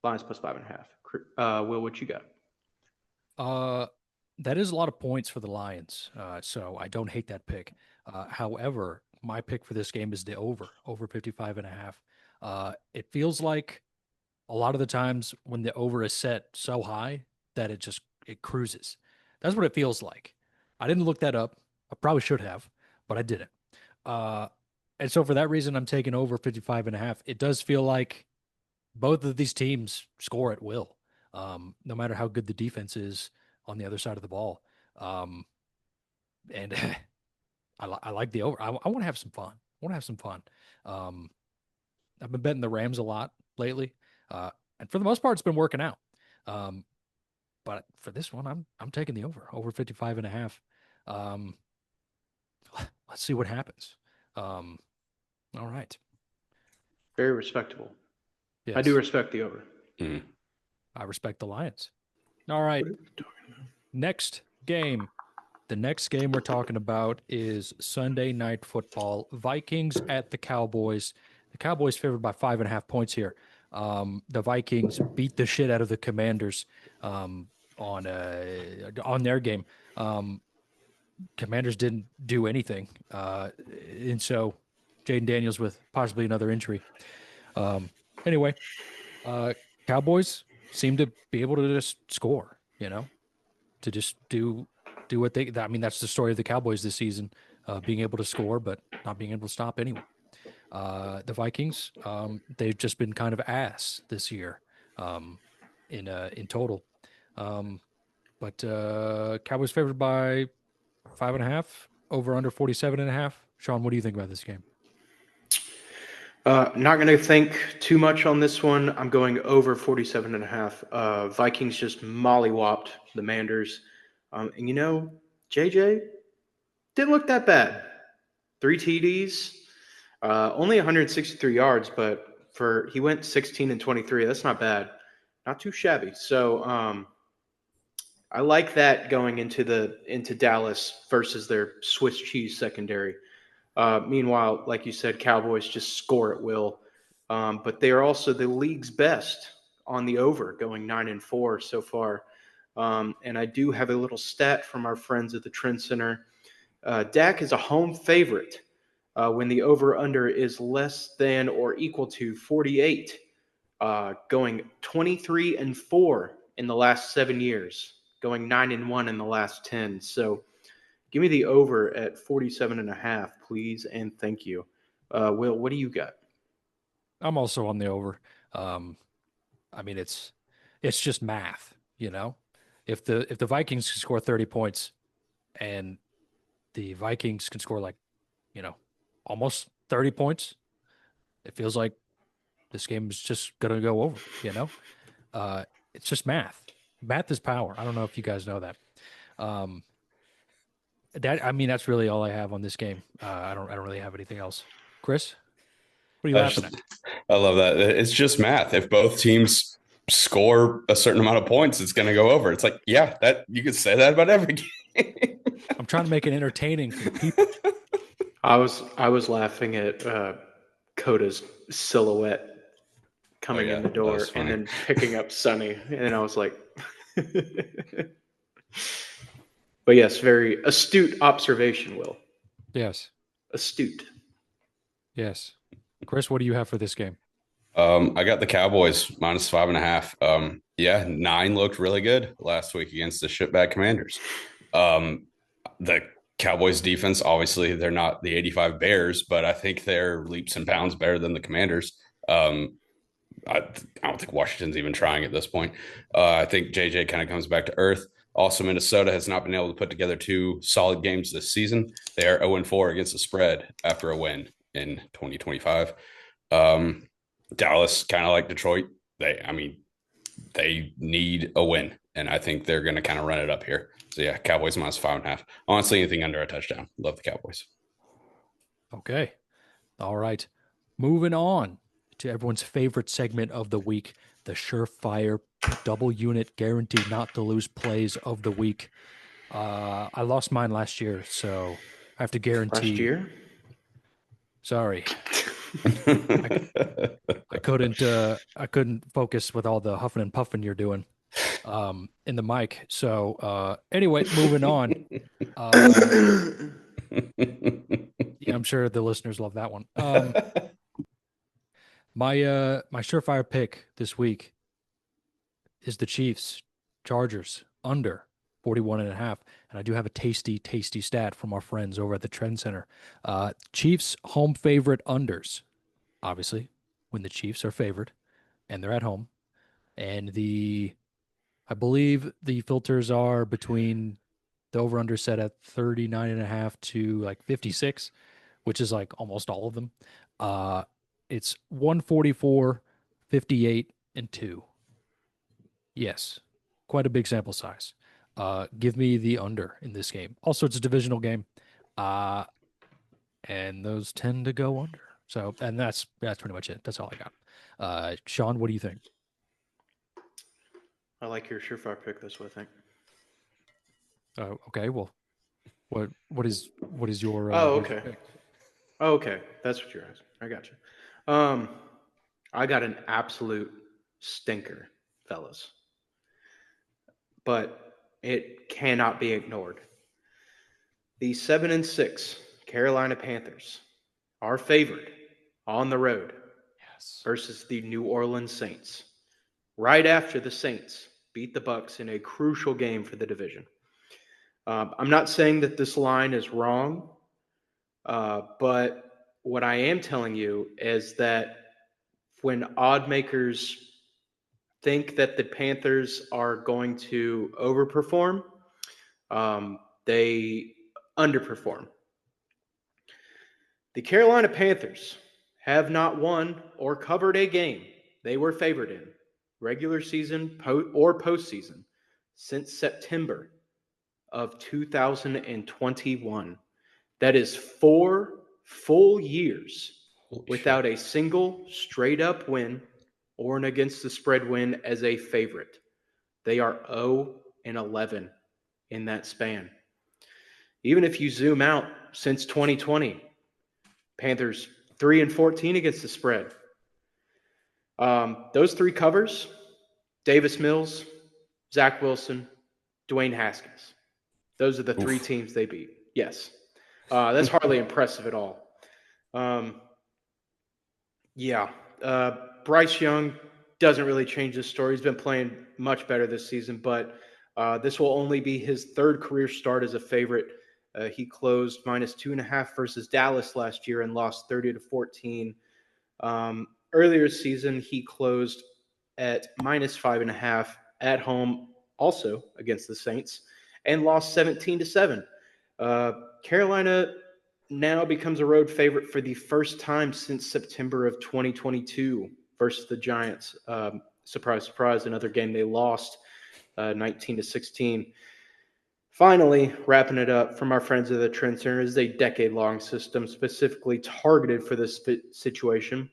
Lions plus 5.5. Will, what you got? That is a lot of points for the Lions. So I don't hate that pick. However, my pick for this game is the over 55.5. It feels like a lot of the times when the over is set so high that it cruises. That's what it feels like. I didn't look that up. I probably should have, but I didn't. And so for that reason, I'm taking over 55.5. It does feel like both of these teams score at will, no matter how good the defense is on the other side of the ball. And I like the over. I want to have some fun. I've been betting the Rams a lot lately, and for the most part, it's been working out. But for this one, I'm taking the over 55.5. Let's see what happens. All right. Very respectable. Yes. I do respect the over. Mm. I respect the Lions. All right. Next game. The next game we're talking about is Sunday Night Football. Vikings at the Cowboys. The Cowboys favored by 5.5 points here. The Vikings beat the shit out of the Commanders on their game. Commanders didn't do anything, and so Jaden Daniels with possibly another injury. Anyway, Cowboys seem to be able to just score, to just do what they. I mean, that's the story of the Cowboys this season, being able to score but not being able to stop anyone. The Vikings, they've just been kind of ass this year, in total. But Cowboys favored by 5.5, over under 47.5. Sean, what do you think about this game? Not going to think too much on this one. I'm going over 47.5. Vikings just mollywopped the Manders. And JJ didn't look that bad. 3 TDs, only 163 yards, but he went 16 and 23. That's not bad. Not too shabby. So I like that going into Dallas versus their Swiss cheese secondary. Meanwhile, like you said, Cowboys just score at will. But they are also the league's best on the over, going 9-4 so far. And I do have a little stat from our friends at the Trend Center. Dak is a home favorite when the over-under is less than or equal to 48, going 23-4 in the last 7 years, going 9-1 in the last 10. So give me the over at 47.5, please, and thank you. Will, what do you got? I'm also on the over. I mean, it's just math, If the Vikings can score 30 points and the Vikings can score like, almost 30 points. It feels like this game is just going to go over, It's just math. Math is power. I don't know if you guys know that. Um, that's really all I have on this game. I don't really have anything else. Chris, what are you That's laughing at? I love that. It's just math. If both teams score a certain amount of points, it's going to go over. It's like, yeah, that you could say that about every game. I'm trying to make it entertaining for the people. I was laughing at Coda's silhouette Oh coming yeah, in the that was door and funny. then picking up Sonny, and I was like, but yes, very astute observation, Will. Yes. Astute. Yes. Chris, what do you have for this game? I got the Cowboys -5.5. Yeah, 9 looked really good last week against the shitbag Commanders. The Cowboys defense, obviously, they're not the 85 Bears, but I think they're leaps and bounds better than the Commanders. I don't think Washington's even trying at this point. I think JJ kind of comes back to earth. Also, Minnesota has not been able to put together 2 solid games this season. They are 0-4 against the spread after a win in 2025. Dallas, kind of like Detroit, they need a win, and I think they're going to kind of run it up here. So yeah, Cowboys -5.5. Honestly, anything under a touchdown. Love the Cowboys. Okay. All right. Moving on to everyone's favorite segment of the week, the surefire double unit guaranteed not to lose plays of the week. I lost mine last year, so I have to guarantee. Last year? Sorry. I couldn't focus with all the huffing and puffing you're doing in the mic. So anyway, moving on. Yeah, I'm sure the listeners love that one. My surefire pick this week is the Chiefs Chargers under 41.5. And I do have a tasty stat from our friends over at the Trend Center. Chiefs home favorite unders, obviously, when the Chiefs are favored and they're at home. And I believe the filters are between the over under set at 39.5 to like 56, which is like almost all of them. It's 144, 58, and 2. Yes, quite a big sample size. Give me the under in this game. Also, it's a divisional game, and those tend to go under. So, and that's pretty much it. That's all I got. Sean, what do you think? I like your surefire pick this way, I think. Okay, well, what is your? Oh, what is your okay. pick? Oh, okay. That's what you're asking. I got you. I got an absolute stinker, fellas. But it cannot be ignored. The 7-6 Carolina Panthers are favored on the road Yes. versus the New Orleans Saints. Right after the Saints beat the Bucks in a crucial game for the division. I'm not saying that this line is wrong, but what I am telling you is that when odd makers think that the Panthers are going to overperform, they underperform. The Carolina Panthers have not won or covered a game they were favored in, regular season or postseason, since September of 2021. That is 4 full years Holy without shit. a single straight up win or an against the spread win as a favorite. They are 0-11 in that span. Even if you zoom out since 2020, Panthers 3-14 against the spread. Those 3 covers: Davis Mills, Zach Wilson, Dwayne Haskins. Those are the 3 Oof. teams they beat. Yes. That's hardly impressive at all. Yeah. Bryce Young doesn't really change the story. He's been playing much better this season, but this will only be his 3rd career start as a favorite. He closed -2.5 versus Dallas last year and lost 30-14. Earlier this season, he closed at -5.5 at home, also against the Saints, and lost 17-7. Carolina now becomes a road favorite for the first time since September of 2022 versus the Giants. Surprise, surprise, another game they lost 19-16. Finally, wrapping it up from our friends at the Trend Center is a decade-long system specifically targeted for this situation.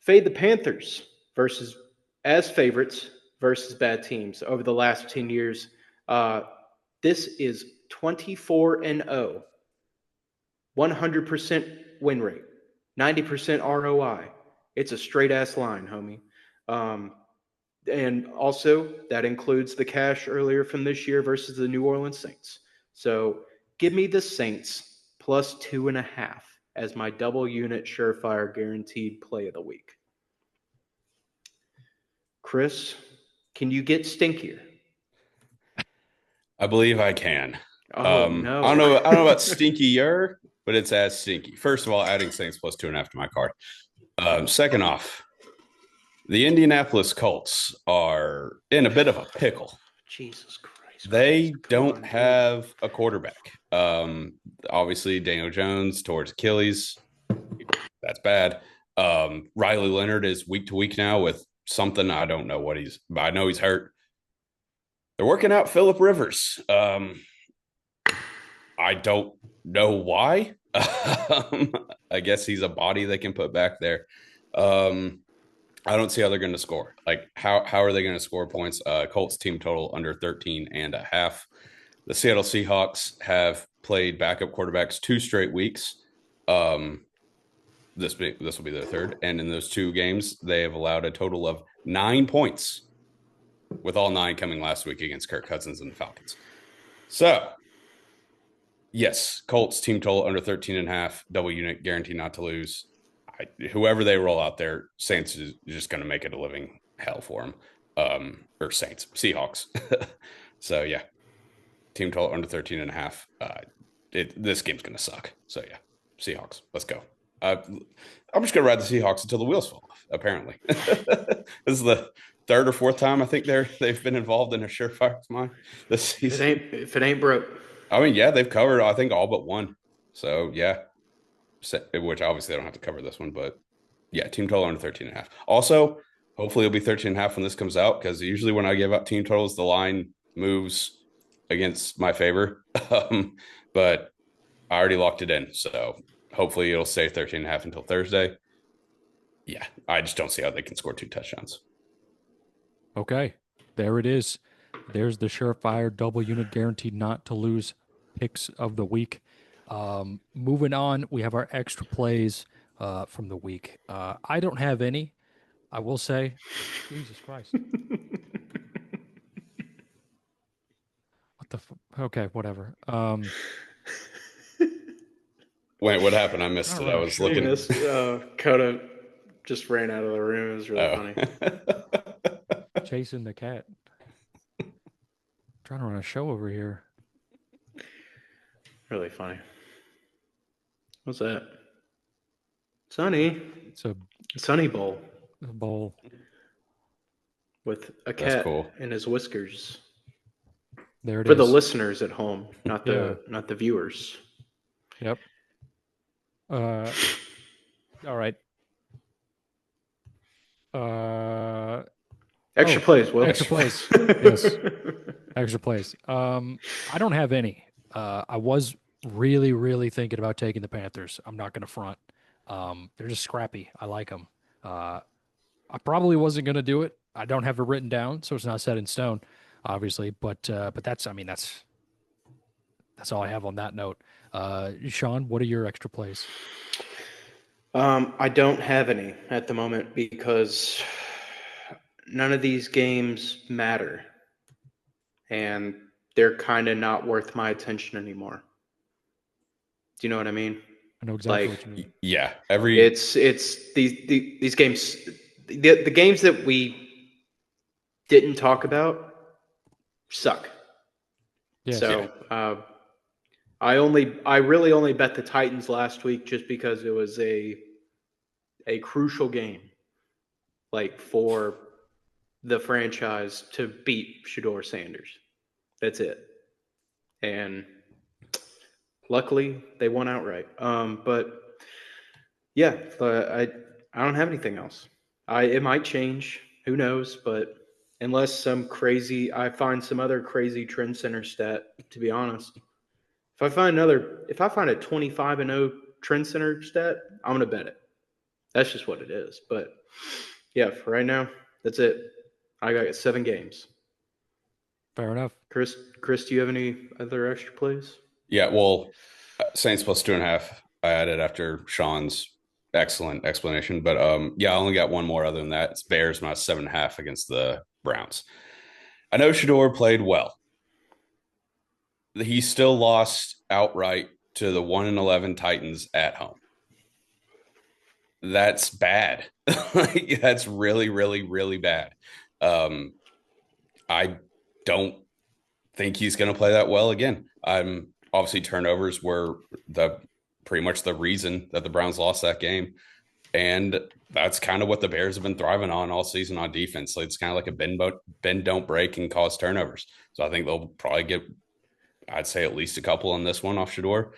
Fade the Panthers as favorites versus bad teams over the last 10 years. This is 24-0, 100% win rate, 90% ROI. It's a straight-ass line, homie. And also, that includes the cash earlier from this year versus the New Orleans Saints. So give me the Saints plus 2.5 as my double unit surefire guaranteed play of the week. Chris, can you get stinkier? I believe I can. Oh, no. I don't know about stinkier, but it's as stinky. First of all, adding Saints plus 2.5 to my card. Second off, the Indianapolis Colts are in a bit of a pickle. Jesus Christ. They don't have a quarterback. Obviously, Daniel Jones towards Achilles. That's bad. Riley Leonard is week to week now with something. I don't know what but I know he's hurt. They're working out Phillip Rivers. I don't know why. I guess he's a body they can put back there. I don't see how they're going to score. Like, how are they going to score points? Colts team total under 13.5. The Seattle Seahawks have played backup quarterbacks 2 straight weeks. This will be their third. And in those 2 games, they have allowed a total of 9 points, with all 9 coming last week against Kirk Cousins and the Falcons. So, yes, Colts team total under 13.5, double unit, guarantee not to lose. Whoever they roll out there, Saints is just going to make it a living hell for them. Or Seahawks. So, yeah, team total under 13.5. This game's going to suck. So, yeah, Seahawks. Let's go. I'm just going to ride the Seahawks until the wheels fall off, apparently. This is the 3rd or 4th time I think they've been involved in a surefire of mine this season. If it ain't broke. I mean, yeah, they've covered, I think, all but one. So, yeah. Which obviously they don't have to cover this one, but yeah, team total under 13.5. Also, hopefully it'll be 13.5 when this comes out, because usually when I give out team totals, the line moves against my favor. But I already locked it in, so hopefully it'll stay 13.5 until Thursday. Yeah, I just don't see how they can score 2 touchdowns. Okay, there it is. There's the surefire double unit guaranteed not to lose picks of the week. Moving on, we have our extra plays from the week. I don't have any. I will say, Jesus Christ. Okay, whatever. Wait, what happened? I missed it. I was looking. Coda just ran out of the room. It was really funny. Chasing the cat. Trying to run a show over here. Really funny. What's that? Sunny. It's a Sunny bowl. A bowl. With a cat cool. in his whiskers. There it For is. the listeners at home, not the viewers. Yep. All right. Extra plays, Will. Extra plays. Yes. Extra plays. I don't have any. I was really, really thinking about taking the Panthers. I'm not going to front. They're just scrappy. I like them. I probably wasn't going to do it. I don't have it written down, so it's not set in stone, obviously. But that's all I have on that note. Sean, what are your extra plays? I don't have any at the moment because none of these games matter. And they're kind of not worth my attention anymore. Do you know what I mean? I know exactly what you mean. Yeah. It's these games, the games that we didn't talk about suck. Yes. So I really only bet the Titans last week just because it was a crucial game, like for the franchise to beat Shedeur Sanders. That's it. And Luckily, they won outright. But yeah, I don't have anything else. It might change. Who knows? But unless I find some other crazy trend center stat, to be honest, if I find a 25-0 trend center stat, I'm gonna bet it. That's just what it is. But yeah, for right now, that's it. I got 7 games. Fair enough. Chris, do you have any other extra plays? Yeah, well, Saints plus 2.5. I added after Sean's excellent explanation, but yeah, I only got one more other than that. It's Bears minus 7.5 against the Browns. I know Shador played well. He still lost outright to the 1-11 Titans at home. That's bad. Like, that's really, really, really bad. I don't think he's going to play that well again. Obviously turnovers were pretty much the reason that the Browns lost that game. And that's kind of what the Bears have been thriving on all season on defense. So it's kind of like a bend, don't break and cause turnovers. So I think they'll probably get, I'd say, at least a couple on this one off Shador.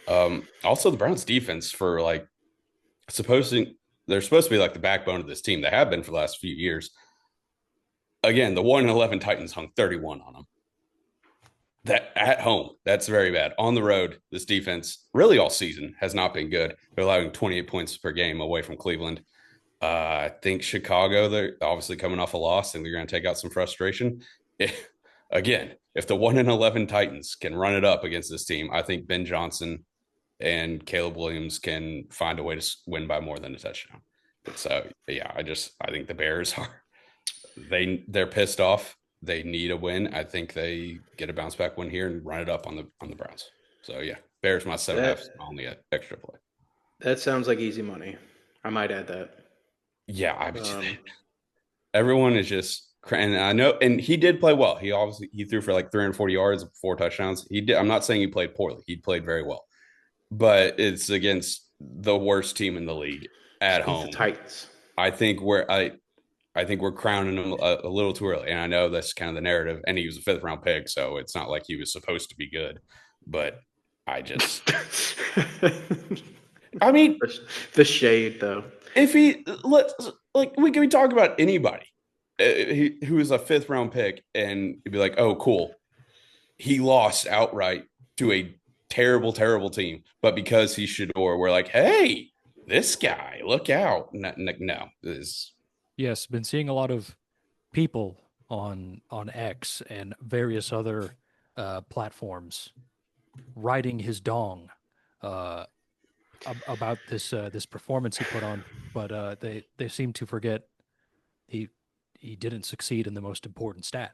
Also, the Browns defense they're supposed to be like the backbone of this team. They have been for the last few years. Again, the 1-11 Titans hung 31 on them. That at home, that's very bad. On the road, this defense really all season has not been good. They're allowing 28 points per game away from Cleveland. I think Chicago, they're obviously coming off a loss and they're going to take out some frustration. Again, if the 1-11 Titans can run it up against this team, I think Ben Johnson and Caleb Williams can find a way to win by more than a touchdown. So yeah, I think the Bears they're pissed off. They need a win. I think they get a bounce back win here and run it up on the Browns. So yeah, Bears my 7.5 only an extra play. That sounds like easy money. I might add that. Yeah, everyone is just, and I know, and he did play well. He threw for like 340 yards, 4 touchdowns. He did. I'm not saying he played poorly. He played very well, but it's against the worst team in the league at home. The Titans. I think we're crowning him a little too early. And I know that's kind of the narrative. And he was a 5th round pick, so it's not like he was supposed to be good. But I mean, the shade though. If we can talk about anybody who is a 5th round pick and you'd be like, oh, cool. He lost outright to a terrible, terrible team. But because he's Shador, we're like, hey, this guy, look out. No, Yes, been seeing a lot of people on X and various other platforms riding his dong about this performance he put on, but they seem to forget he didn't succeed in the most important stat.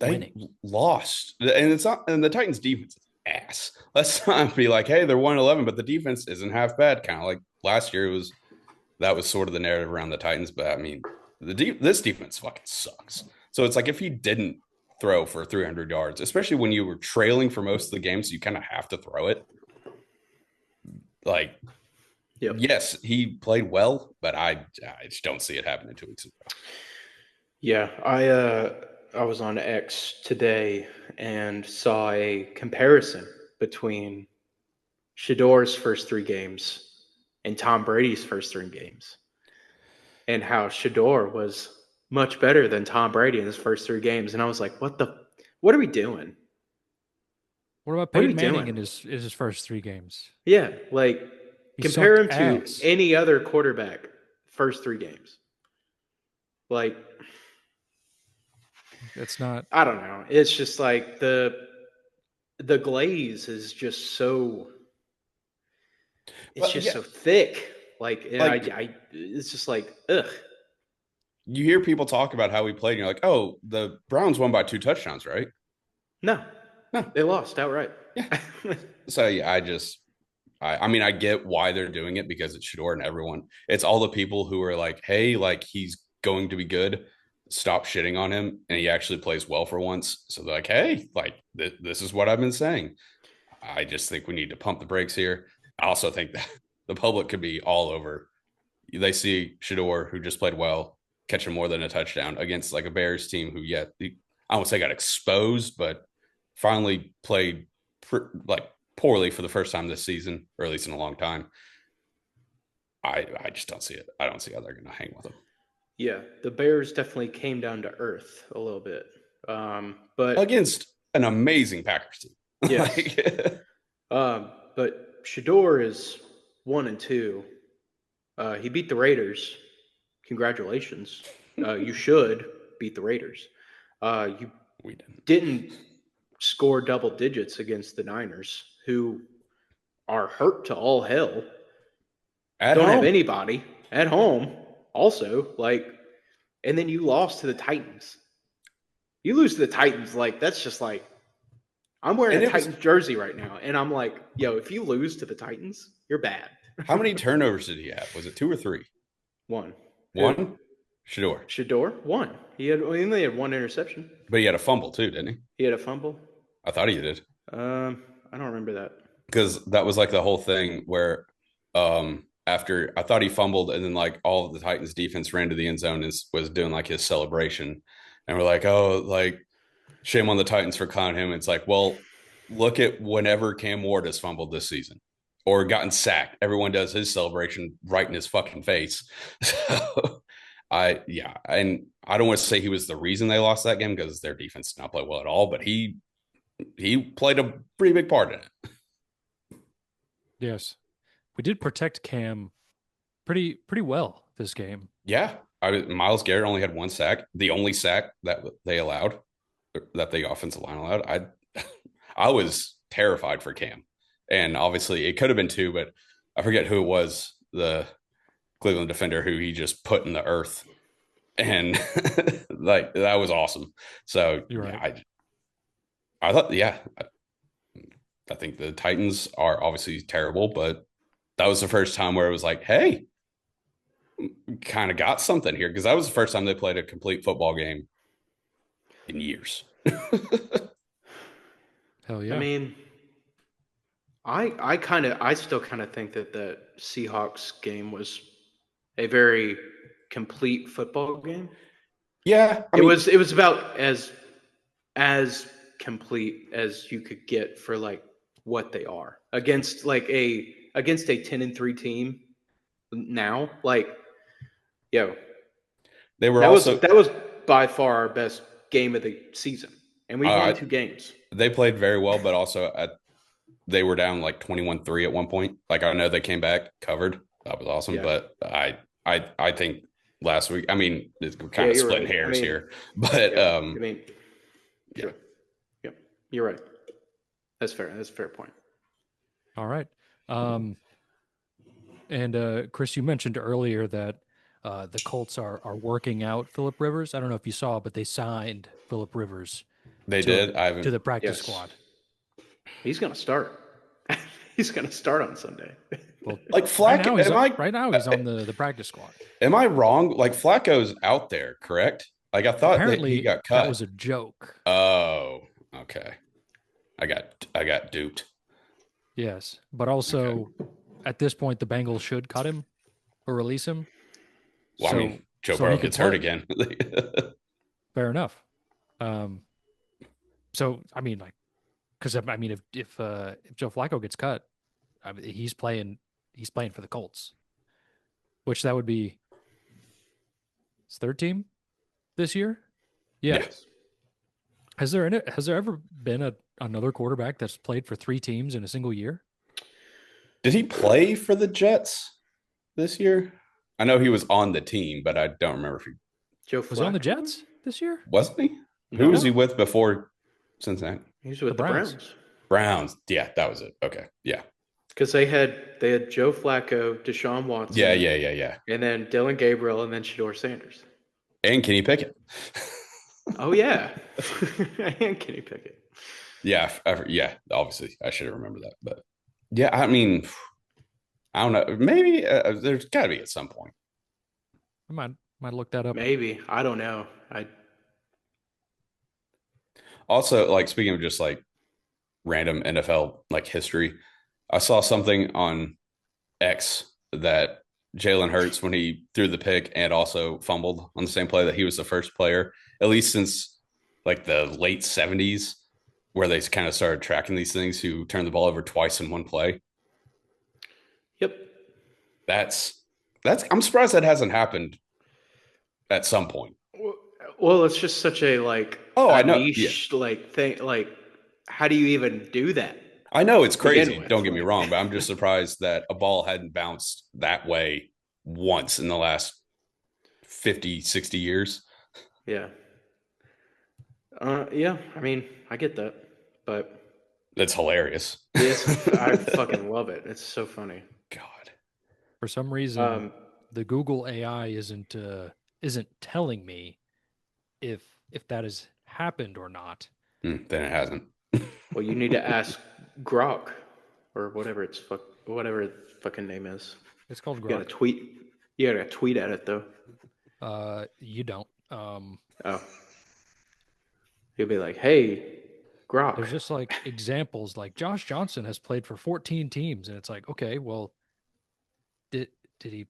Winning. Lost, and it's not. And the Titans' defense is ass. Let's not be like, hey, they're 1-11, but the defense isn't half bad. Kind of like last year that was sort of the narrative around the Titans. But I mean, this defense fucking sucks. So it's like if he didn't throw for 300 yards, especially when you were trailing for most of the game, so you kind of have to throw it. Like, yep. Yes, he played well, but I just don't see it happening 2 weeks ago. Yeah, I was on X today and saw a comparison between Shador's first 3 games and Tom Brady's first 3 games, and how Shador was much better than Tom Brady in his first 3 games. And I was like, what are we doing? What about Peyton Manning in his first 3 games? Yeah, like compare him to any other quarterback first 3 games. Like, it's not. I don't know. It's just like the glaze is just so. It's just so thick. Like it's just like, ugh. You hear people talk about how we played, and you're like, oh, the Browns won by 2 touchdowns, right? No, they lost outright. Yeah. So yeah, I mean, I get why they're doing it because it's Shador and everyone. It's all the people who are like, hey, like he's going to be good. Stop shitting on him, and he actually plays well for once. So they're like, hey, like this is what I've been saying. I just think we need to pump the brakes here. I also think that the public could be all over. They see Shador, who just played well, catching more than a touchdown against like a Bears team who, I won't say got exposed, but finally played like poorly for the first time this season, or at least in a long time. I just don't see it. I don't see how they're going to hang with them. Yeah, the Bears definitely came down to earth a little bit. But Against an amazing Packers team. yes. But Shador is 1-2. He beat the Raiders. Congratulations. You should beat the Raiders. We didn't. Didn't score double digits against the Niners, who are hurt to all hell. Don't have anybody at home. Also, and then you lost to the Titans. You lose to the Titans, that's just I'm wearing a Titans jersey right now, and I'm like, yo, if you lose to the Titans, you're bad. How many turnovers did he have? Was it 2 or 3? One. Shador? 1. He only had 1 interception. But he had a fumble too, didn't he? He had a fumble? I thought he did. I don't remember that. Because that was the whole thing where after I thought he fumbled, and then all of the Titans defense ran to the end zone and was doing his celebration. And we're like, oh, shame on the Titans for clowning him. It's well, look at whenever Cam Ward has fumbled this season or gotten sacked. Everyone does his celebration right in his fucking face. So and I don't want to say he was the reason they lost that game because their defense did not play well at all, but he played a pretty big part in it. Yes. We did protect Cam pretty well this game. Yeah. Myles Garrett only had 1 sack, the only sack that they allowed, that the offensive line allowed. I was terrified for Cam. And obviously it could have been 2, but I forget who it was, the Cleveland defender who he just put in the earth. And that was awesome. So you're right. I thought, I think the Titans are obviously terrible, but that was the first time where it was hey, kind of got something here, because that was the first time they played a complete football game in years. Hell yeah. I mean, I still kind of think that the Seahawks game was a very complete football game. Yeah, it was about as complete as you could get for what they are against a 10-3 team now. They were that was by far our best game of the season, and we won 2 games. They played very well, but also they were down 21-3 at one point. I know they came back, covered. That was awesome. Yeah. But I think last week, it's kind of splitting hairs here, but sure. Yep, you're right. That's fair. That's a fair point. All right. And Chris, you mentioned earlier that the Colts are working out Phillip Rivers. I don't know if you saw, but they signed Phillip Rivers. They did. To the practice squad. He's going to start. He's going to start on Sunday. Well, Flacco. Right now he's on the practice squad. Am I wrong? Flacco's out there, correct? I thought apparently he got cut. That was a joke. Oh, okay. I got duped. Yes, but also at this point, the Bengals should cut him or release him. Well, Joe Burrow gets hurt again. Fair enough. So because if Joe Flacco gets cut, he's playing for the Colts, which that would be his 3rd team this year. Yeah. Yes. Has there ever been another quarterback that's played for 3 teams in a single year? Did he play for the Jets this year? I know he was on the team, but I don't remember if he was he on the Jets this year. Wasn't he? No. Who was he with before Cincinnati? He was with the Browns. Browns. Yeah, that was it. Okay. Yeah. Because they had Joe Flacco, Deshaun Watson. Yeah. And then Dylan Gabriel, and then Shador Sanders. And Kenny Pickett. Oh, yeah. And Kenny Pickett. Yeah. Obviously, I should have remembered that. But yeah, I don't know. Maybe there's got to be at some point. I might look that up. Maybe. I don't know. Also, speaking of just random NFL history, I saw something on X that Jalen Hurts, when he threw the pick and also fumbled on the same play, that he was the first player, at least since the late 70s, where they kind of started tracking these things who turned the ball over twice in one play. Yep. That's I'm surprised that hasn't happened at some point. Well, it's just such a I a know. Yeah. niche thing. How do you even do that? I know it's To begin crazy. with, Don't get me wrong, but I'm just surprised that a ball hadn't bounced that way once in the last 50, 60 years. Yeah. Yeah. I mean, I get that, but That's hilarious. yes, I fucking love it. It's so funny. God. For some reason, Um, the Google AI isn't telling me if that has happened or not. Then it hasn't. well, you need to ask Grok or whatever its fucking name is. It's called You gotta Grok. tweet. You gotta tweet at it though. You don't. Oh, you'll be like, "Hey, Grok." There's just like examples like Josh Johnson has played for 14 teams, and it's like, okay, well, did he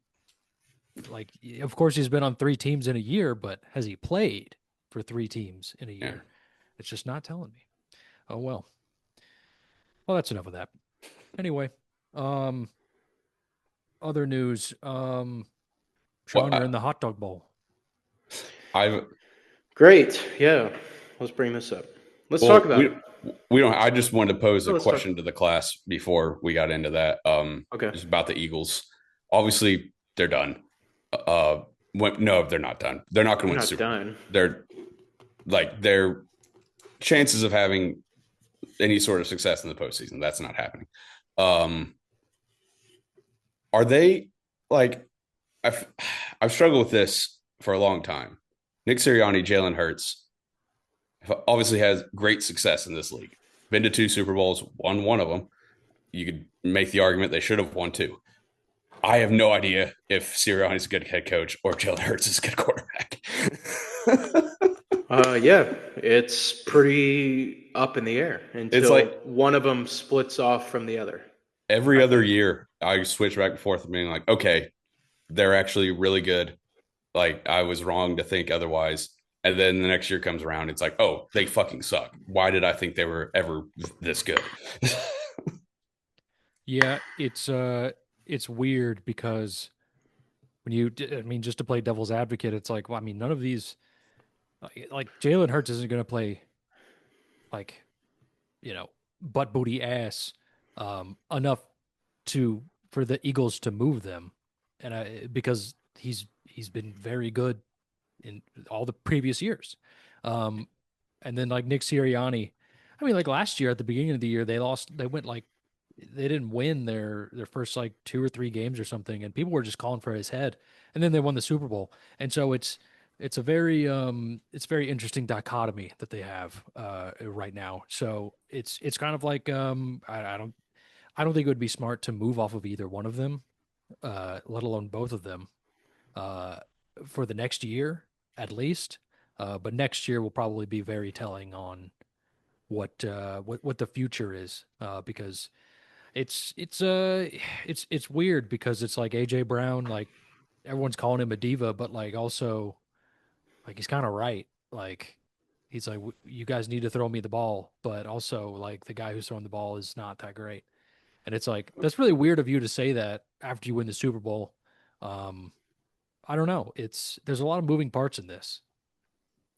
like? Of course, he's been on 3 teams in a year, but has he played for 3 teams in a year? Yeah. It's just not telling me. Oh well. Well, that's enough of that. Anyway, other news. Sean, you're in the hot dog bowl. I've Great. Yeah. Let's bring this up. Let's talk about it. we don't. I just wanted to pose a Let's talk- question to the class before we got into that. Okay. Just about the Eagles. Obviously, they're done. No, they're not done. They're not going to win Not the Super Bowl. done. They're like their chances of having any sort of success in the postseason. That's not happening. Are they like? I've struggled with this for a long time. Nick Sirianni, Jalen Hurts, obviously has great success in this league. Been to 2 Super Bowls, won one of them. You could make the argument they should have won 2. I have no idea if Sirianni is a good head coach or Jalen Hurts is a good quarterback. Yeah, it's pretty up in the air until It's like one of them splits off from the other. every other year, I switch back and forth and being like, okay, they're actually really good. Like I was wrong to think otherwise. And then the next year comes around, it's like, oh, they fucking suck. Why did I think they were ever this good? Yeah, it's weird because I mean, just to play devil's advocate, it's like, well, I mean, none of these, like Jalen Hurts isn't going to play like, butt booty ass enough for the Eagles to move them, and because he's been very good in all the previous years, and then like Nick Sirianni, I mean, like last year at the beginning of the year they didn't win their first like 2 or 3 games or something, and people were just calling for his head, and then they won the Super Bowl, and so it's a very interesting dichotomy that they have right now. So it's kind of like I don't think it would be smart to move off of either one of them, let alone both of them, for the next year at least. But next year will probably be very telling on what the future is, because it's weird because it's like AJ Brown, like everyone's calling him a diva, but like also like he's kind of right. Like he's like, you guys need to throw me the ball, but also like the guy who's throwing the ball is not that great. And it's like that's really weird of you to say that after you win the Super Bowl. I don't know. There's a lot of moving parts in this.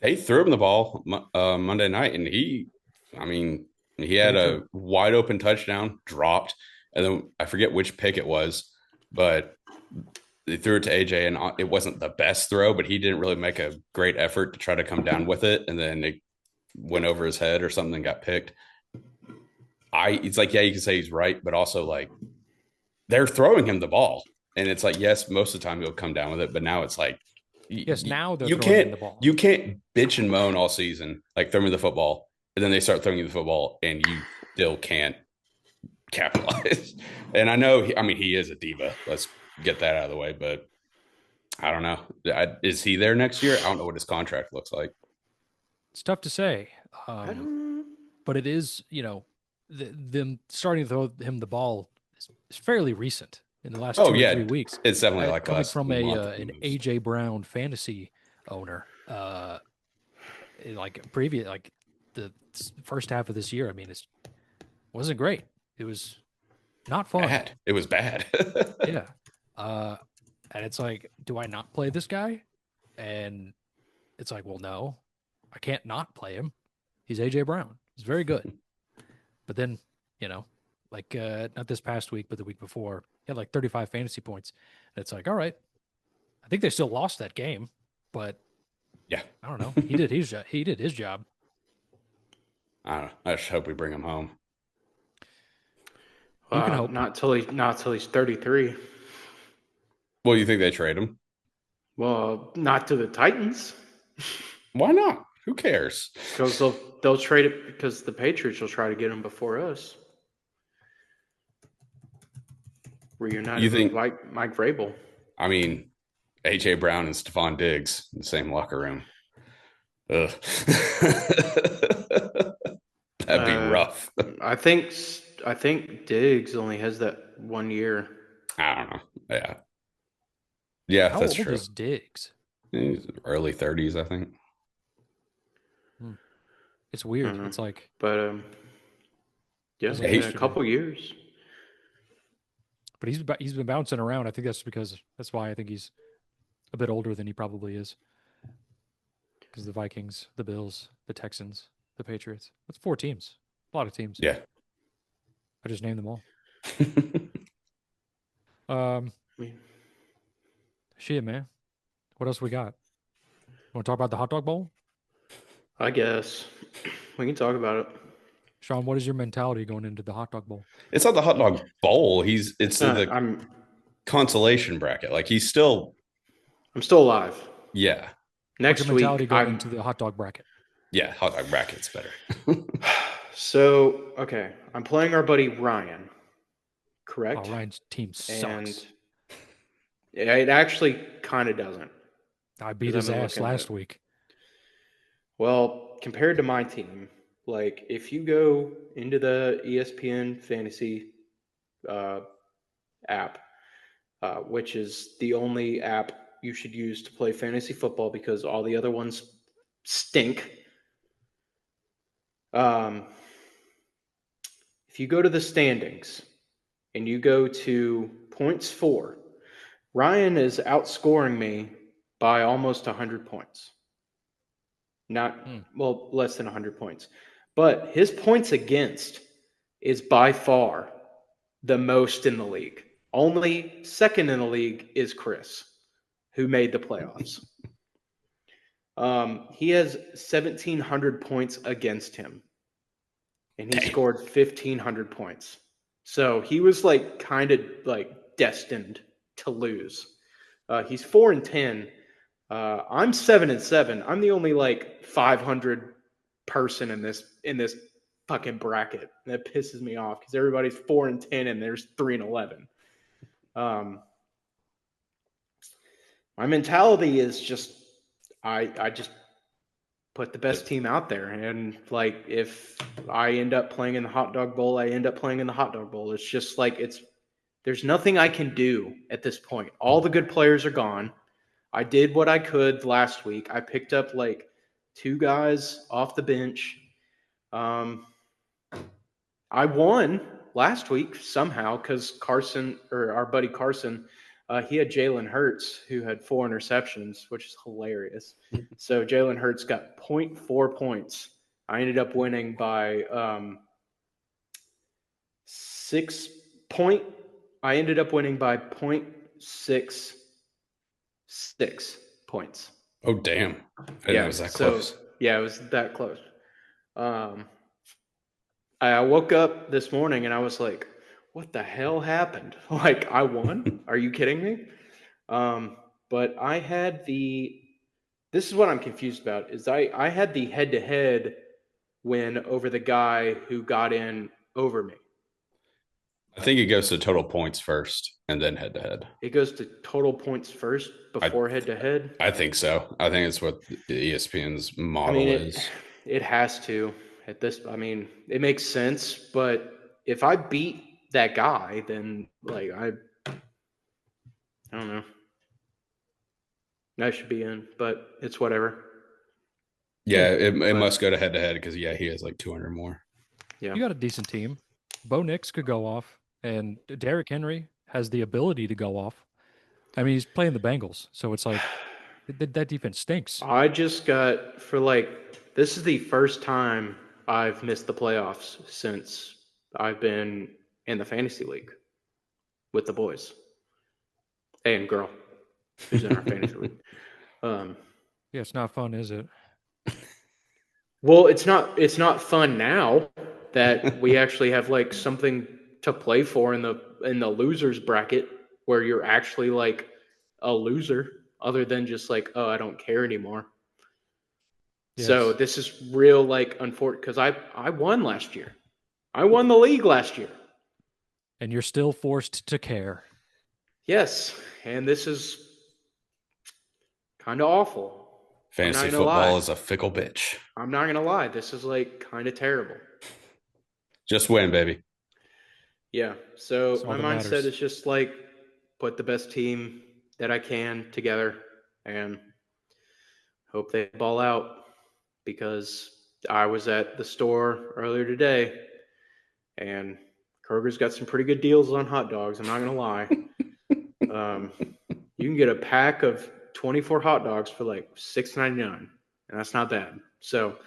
They threw him the ball Monday night, and I mean, he had a wide open touchdown, dropped, and then I forget which pick it was, but they threw it to AJ, and it wasn't the best throw, but he didn't really make a great effort to try to come down with it, and then it went over his head or something, got picked. It's like, yeah, you can say he's right, but also like they're throwing him the ball, and it's like, yes, most of the time he'll come down with it, but now it's like, Yes, now they're you throwing him can't the ball. you can't bitch and moan all season like throw me the football, and then they start throwing you the football, and you still can't capitalize. And I know, he is a diva. Let's get that out of the way, but I don't know. Is he there next year? I don't know what his contract looks like. It's tough to say, I don't. but it is, them starting to throw him the ball is fairly recent in the last 2 or 3 weeks. It's definitely like coming last from month an AJ Brown fantasy owner, like previous, like the first half of this year, I mean, it wasn't great. It was not fun. Bad. It was bad. Yeah. And it's like, do I not play this guy? And it's like, well, no, I can't not play him. He's AJ Brown. He's very good. But then, like not this past week, but the week before, he had like 35 fantasy points. And it's like, all right, I think they still lost that game, but Yeah. I don't know. He did his job. I don't know. I just hope we bring him home. You can hope. Not till he's 33. Well, you think they trade him? Well, not to the Titans. Why not? Who cares? Because they'll trade it because the Patriots will try to get him before us. Reunited You think- with Mike Vrabel. I mean, AJ Brown and Stephon Diggs in the same locker room. Ugh. That'd be rough. I think Diggs only has that 1 year. I don't know. Yeah. Yeah, How that's old true. is Diggs? He's early 30s, I think. It's weird. Mhm. It's like, But yeah, Doesn't in a yesterday. couple years. but he's been bouncing around. I think that's why I think he's a bit older than he probably is. Because the Vikings, the Bills, the Texans, the Patriots. That's 4 teams. A lot of teams. Yeah. I just named them all. I mean, Shit, man. What else we got? Want to talk about the hot dog bowl? I guess we can talk about it. Sean, what is your mentality going into the hot dog bowl? It's not the hot dog bowl. It's the I'm consolation bracket. Like he's still, still alive. yeah. What's Next your mentality week, going into the hot dog bracket? Yeah, hot dog bracket's better. So okay, I'm playing our buddy Ryan. Correct. Oh, Ryan's team And sucks. it actually kind of doesn't. I beat 'cause his I've been ass looking at last it. week. Well, compared to my team, like if you go into the ESPN fantasy app, which is the only app you should use to play fantasy football because all the other ones stink. If you go to the standings and you go to points for, Ryan is outscoring me by almost 100 points. Well, less than 100 points. But his points against is by far the most in the league. Only second in the league is Chris, who made the playoffs. He has 1,700 points against him, and he scored 1,500 points. So he was like kind of like destined to lose. He's 4-10. I'm 7-7. I'm the only like 500 person in this fucking bracket. That pisses me off because everybody's 4-10 and there's 3-11. My mentality is just I just put the best team out there, and like if I end up playing in the hot dog bowl, I end up playing in the hot dog bowl. It's just like there's nothing I can do at this point. All the good players are gone. I did what I could last week. I picked up like 2 guys off the bench. I won last week somehow because Carson, or our buddy Carson, he had Jalen Hurts, who had 4 interceptions, which is hilarious. So Jalen Hurts got 0.4 points. I ended up winning by 0.66 points. Oh, damn. I didn't know it was that close. Yeah, it was that close. I woke up this morning and I was like, what the hell happened? Like, I won? Are you kidding me? But I had this is what I'm confused about, is I had the head-to-head win over the guy who got in over me. I think it goes to total points first and then head to head. It goes to total points first before head-to-head? I think so. I think it's what the ESPN's model is. It has to. It makes sense, but if I beat that guy, then like I don't know. I should be in, but it's whatever. Yeah, it But- must go to head because he has like 200 more. Yeah. You got a decent team. Bo Nix could go off, and Derrick Henry has the ability to go off. I mean, he's playing the Bengals, so it's like that defense stinks. I just got this is the first time I've missed the playoffs since I've been in the fantasy league with the boys and girl who's in our fantasy league. Yeah, it's not fun, is it? Well, it's not fun now that we actually have like something to play for in the losers bracket where you're actually like a loser other than just like, oh, I don't care anymore. So Yes. this is real like unfortunate because I won last year. I won the league last year. And you're still forced to care. Yes, and this is kind of awful. Fantasy I'm not gonna football lie. is a fickle bitch. I'm not gonna lie. This is like kind of terrible. Just win, baby. Yeah. So That's all my that mindset matters. is just like put the best team that I can together and hope they ball out because I was at the store earlier today and Kroger's got some pretty good deals on hot dogs. I'm not gonna lie. You can get a pack of 24 hot dogs for like $6.99, and that's not bad. So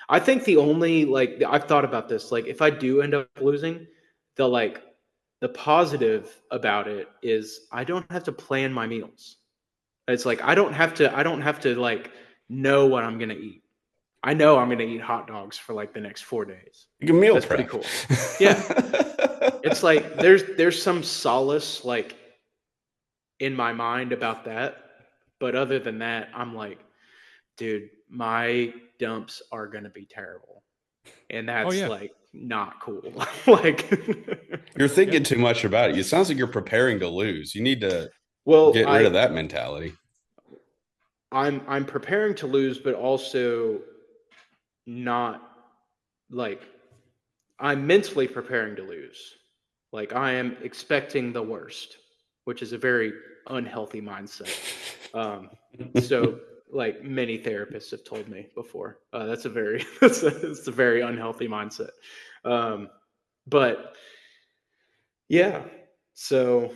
I think the only like I've thought about this, like if I do end up losing, the positive about it is I don't have to plan my meals. It's like I don't have to like know what I'm gonna eat. I know I'm gonna eat hot dogs for like the next 4 days. You can meal That's prep. pretty cool. Yeah. It's like there's some solace like in my mind about that. But other than that, I'm like, dude, my dumps are gonna be terrible. And that's yeah. like not cool. Like You're thinking too much about it. It sounds like you're preparing to lose. You need to well, get rid of that mentality. I'm preparing to lose, but also not like I'm mentally preparing to lose. Like I am expecting the worst, which is a very unhealthy mindset. So like many therapists have told me before, that's a very it's a very unhealthy mindset. But yeah, so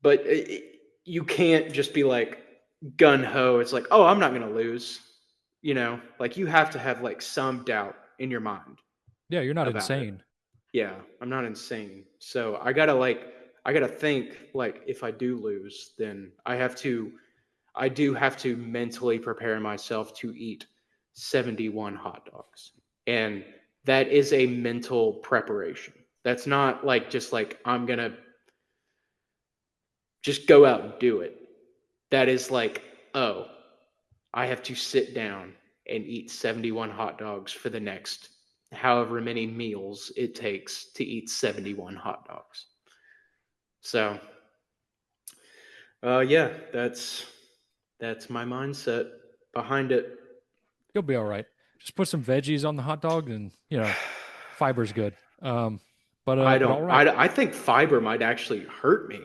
but you can't just be like gun ho. It's like, oh, I'm not gonna lose. You know, like you have to have like some doubt in your mind. Yeah, you're not About it. insane. Yeah, I'm not insane. So I gotta think like if I do lose, then I do have to mentally prepare myself to eat 71 hot dogs. And that is a mental preparation. That's not like just like I'm gonna just go out and do it. That is like, oh, I have to sit down and eat 71 hot dogs for the next however many meals it takes to eat 71 hot dogs. So, yeah, that's my mindset behind it. You'll be all right. Just put some veggies on the hot dog, and fiber's good. But all right. I think fiber might actually hurt me.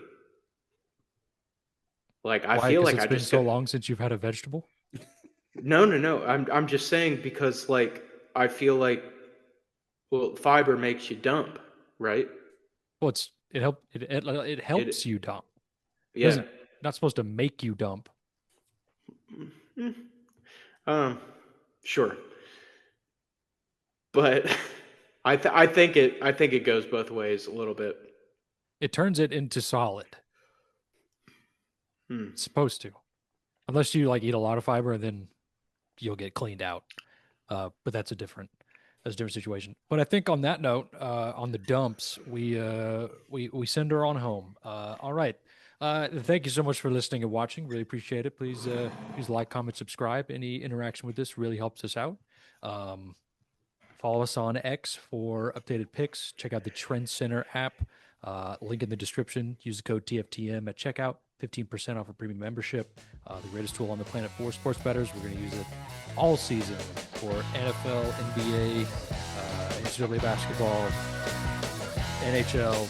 Like I Why? feel Because like it's I been just so long since you've had a vegetable. no. I'm just saying because like I feel like well fiber makes you dump, right? Well, it helps you dump. It Yeah. doesn't not supposed to make you dump. Sure. But I think it goes both ways a little bit. It turns it into solid. It's supposed to, unless you like eat a lot of fiber, and then you'll get cleaned out. But that's a different situation. But I think on that note, on the dumps, we send her on home. All right. Thank you so much for listening and watching. Really appreciate it. Please like, comment, subscribe. Any interaction with this really helps us out. Follow us on X for updated picks. Check out the Trend Center app. Link in the description. Use the code TFTM at checkout. 15% off a premium membership. The greatest tool on the planet for sports bettors. We're going to use it all season for NFL, NBA, NCAA basketball, NHL,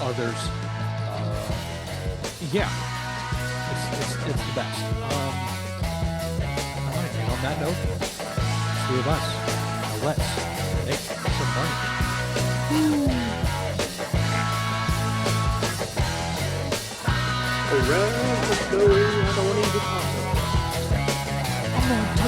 others. Yeah, it's the best. All right, and on that note, three of us. Now let's make some money. All right, let's go. I don't want to eat the taco. I'm on